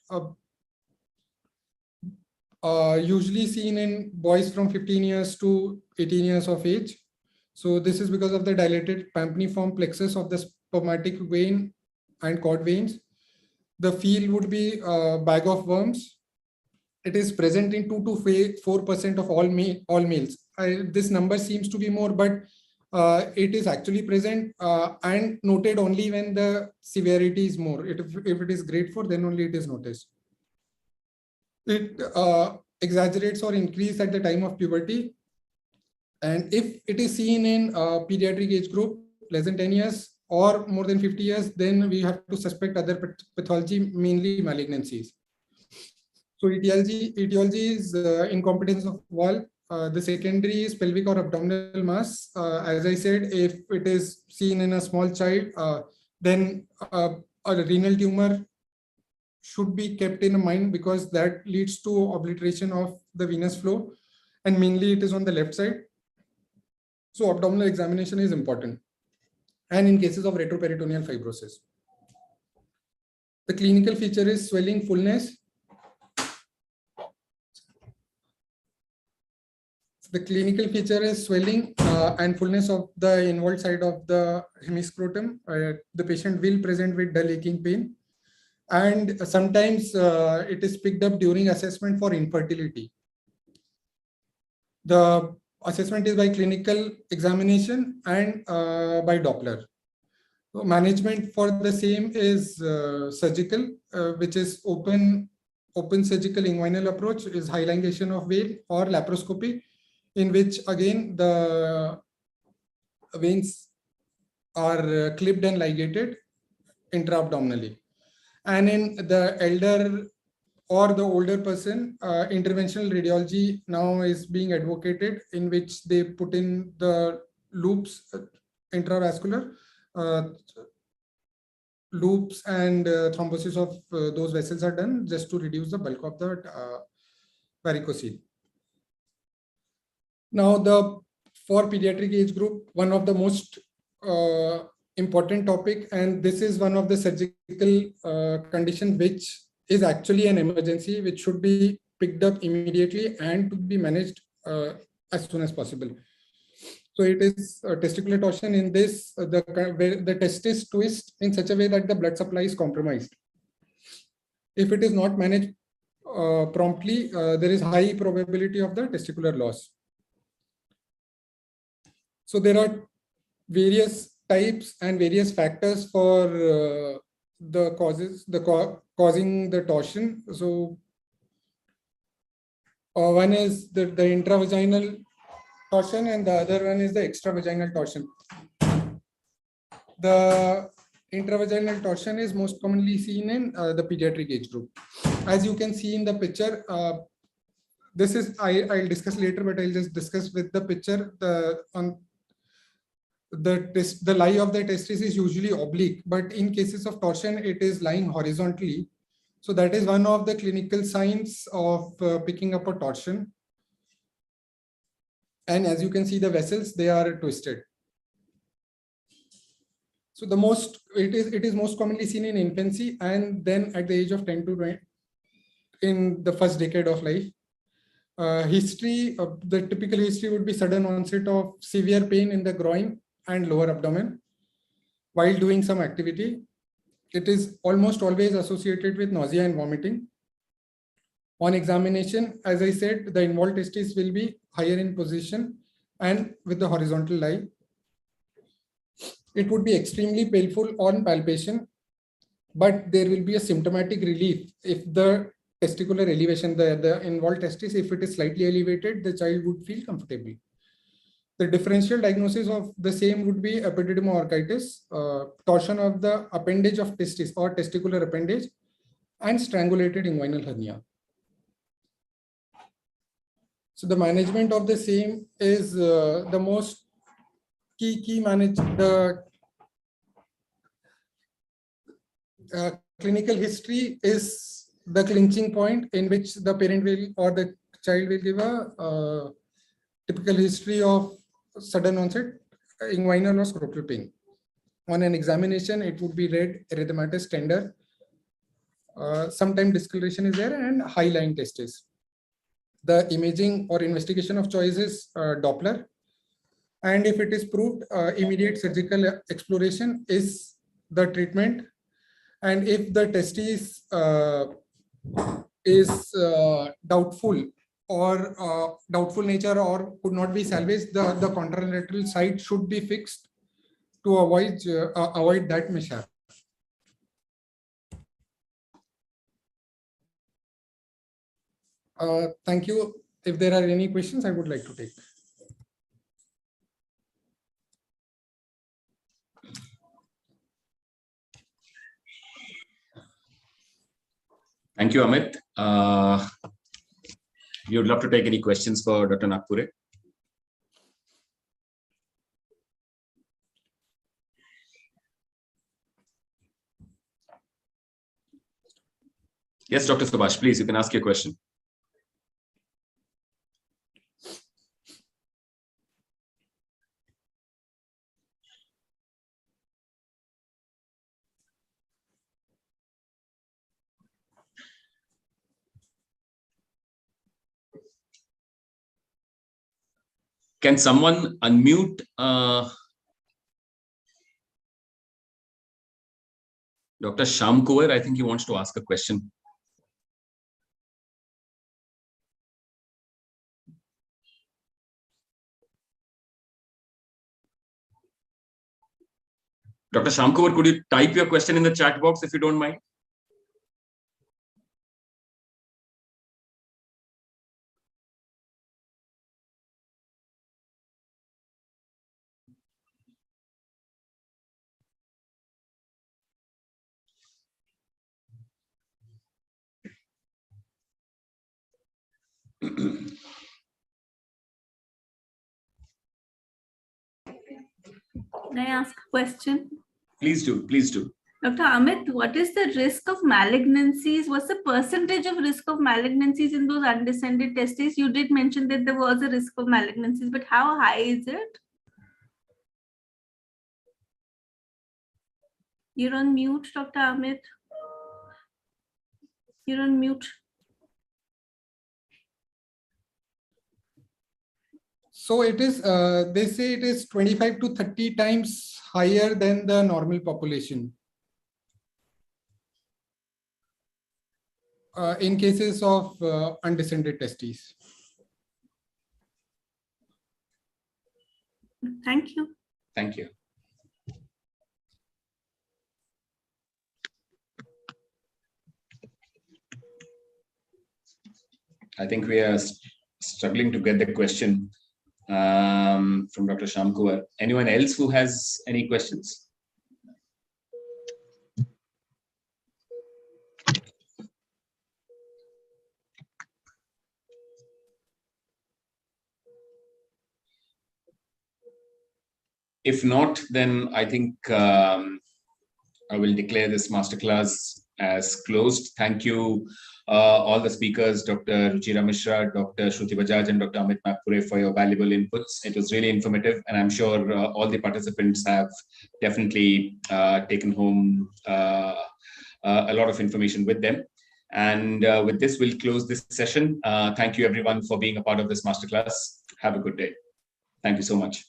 Speaker 7: usually seen in boys from 15 years to 18 years of age. So this is because of the dilated pampiniform plexus of the spermatic vein and cord veins. The field would be bag of worms. It is present in 2 to 4% of all males. This number seems to be more, but it is actually present and noted only when the severity is more. If it is grade 4, then only it is noticed. It exaggerates or increases at the time of puberty. And if it is seen in pediatric age group, less than 10 years or more than 50 years, then we have to suspect other pathology, mainly malignancies. So etiology is incompetence of wall. The secondary is pelvic or abdominal mass. As I said, if it is seen in a small child, then a renal tumor should be kept in mind, because that leads to obliteration of the venous flow, and mainly it is on the left side. So abdominal examination is important, and in cases of retroperitoneal fibrosis. The clinical feature is swelling, fullness. The clinical feature is swelling and fullness of the involved side of the hemiscrotum. The patient will present with dull aching pain, and sometimes it is picked up during assessment for infertility. The assessment is by clinical examination and by Doppler. So management for the same is surgical, which is open surgical inguinal approach, is high ligation of vein, or laparoscopy, in which again the veins are clipped and ligated intra-abdominally. And in the elder or the older person, interventional radiology now is being advocated, in which they put in the loops, intravascular loops, and thrombosis of those vessels are done just to reduce the bulk of the varicocele. Now, for pediatric age group, one of the most important topic, and this is one of the surgical condition which is actually an emergency, which should be picked up immediately and to be managed as soon as possible. So it is testicular torsion. In this, the testis twist in such a way that the blood supply is compromised. If it is not managed promptly, there is high probability of the testicular loss. So there are various types and various factors for the causes, causing the torsion. So one is the intravaginal torsion, and the other one is the extravaginal torsion. The intravaginal torsion is most commonly seen in the pediatric age group. As you can see in the picture, this is, I'll discuss later, but I'll just discuss with the picture. The lie of the testis is usually oblique, but in cases of torsion, it is lying horizontally. So that is one of the clinical signs of picking up a torsion. And as you can see, the vessels, they are twisted. So it is most commonly seen in infancy, and then at the age of 10 to 20, in the first decade of life. The typical history would be sudden onset of severe pain in the groin and lower abdomen while doing some activity. It is almost always associated with nausea and vomiting. On examination, as I said, the involved testes will be higher in position and with the horizontal lie. It would be extremely painful on palpation, but there will be a symptomatic relief if the testicular elevation, the involved testis, if it is slightly elevated, the child would feel comfortable. The differential diagnosis of the same would be epididymoarchitis, torsion of the appendage of testis or testicular appendage, and strangulated inguinal hernia. So the management of the same is the most clinical history is the clinching point in which the parent will or the child will give a typical history of sudden onset inguinal or scrotal pain. On an examination, it would be red, erythematous, tender. Sometimes discoloration is there and high lying testes. The imaging or investigation of choice is Doppler. And if it is proved, immediate surgical exploration is the treatment. And if the testis is doubtful or doubtful nature or could not be salvaged, the contralateral side should be fixed to avoid that mishap. Thank you. If there are any questions, I would like to take.
Speaker 1: Thank you, Amit. We would love to take any questions for Dr. Nagpure. Yes, Dr. Subhash, please, you can ask your question. Can someone unmute Dr. Shyam Kuwar? I think he wants to ask a question. Dr. Shyam Kuwar, could you type your question in the chat box if you don't mind?
Speaker 8: Can I ask a question?
Speaker 1: Please do, please do.
Speaker 8: Dr. Amit, what is the risk of malignancies? What's the percentage of risk of malignancies in those undescended testes? You did mention that there was a risk of malignancies, but how high is it? You're on mute, Dr. Amit. You're on mute.
Speaker 7: So it is, they say it is 25 to 30 times higher than the normal population. In cases of undescended testes.
Speaker 8: Thank you.
Speaker 1: Thank you. I think we are struggling to get the question from Dr. Shyam Kuwar. Anyone else who has any questions? If not, then I think I will declare this masterclass as closed. Thank you, all the speakers, Dr. Ruchira Misra, Dr. Suthi Bajaj, and Dr. Amit Nagpure for your valuable inputs. It was really informative, and I'm sure all the participants have definitely taken home a lot of information with them. And with this, we'll close this session. Thank you, everyone, for being a part of this masterclass. Have a good day. Thank you so much.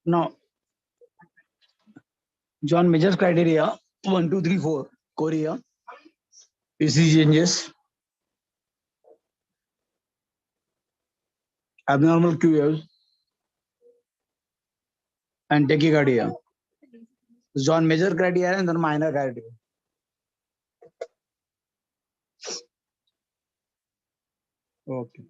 Speaker 6: Now, John Major's criteria 1, 2, 3, 4. Korea, ECG changes, abnormal QAs, and tachycardia. John Major criteria and then minor criteria. Okay.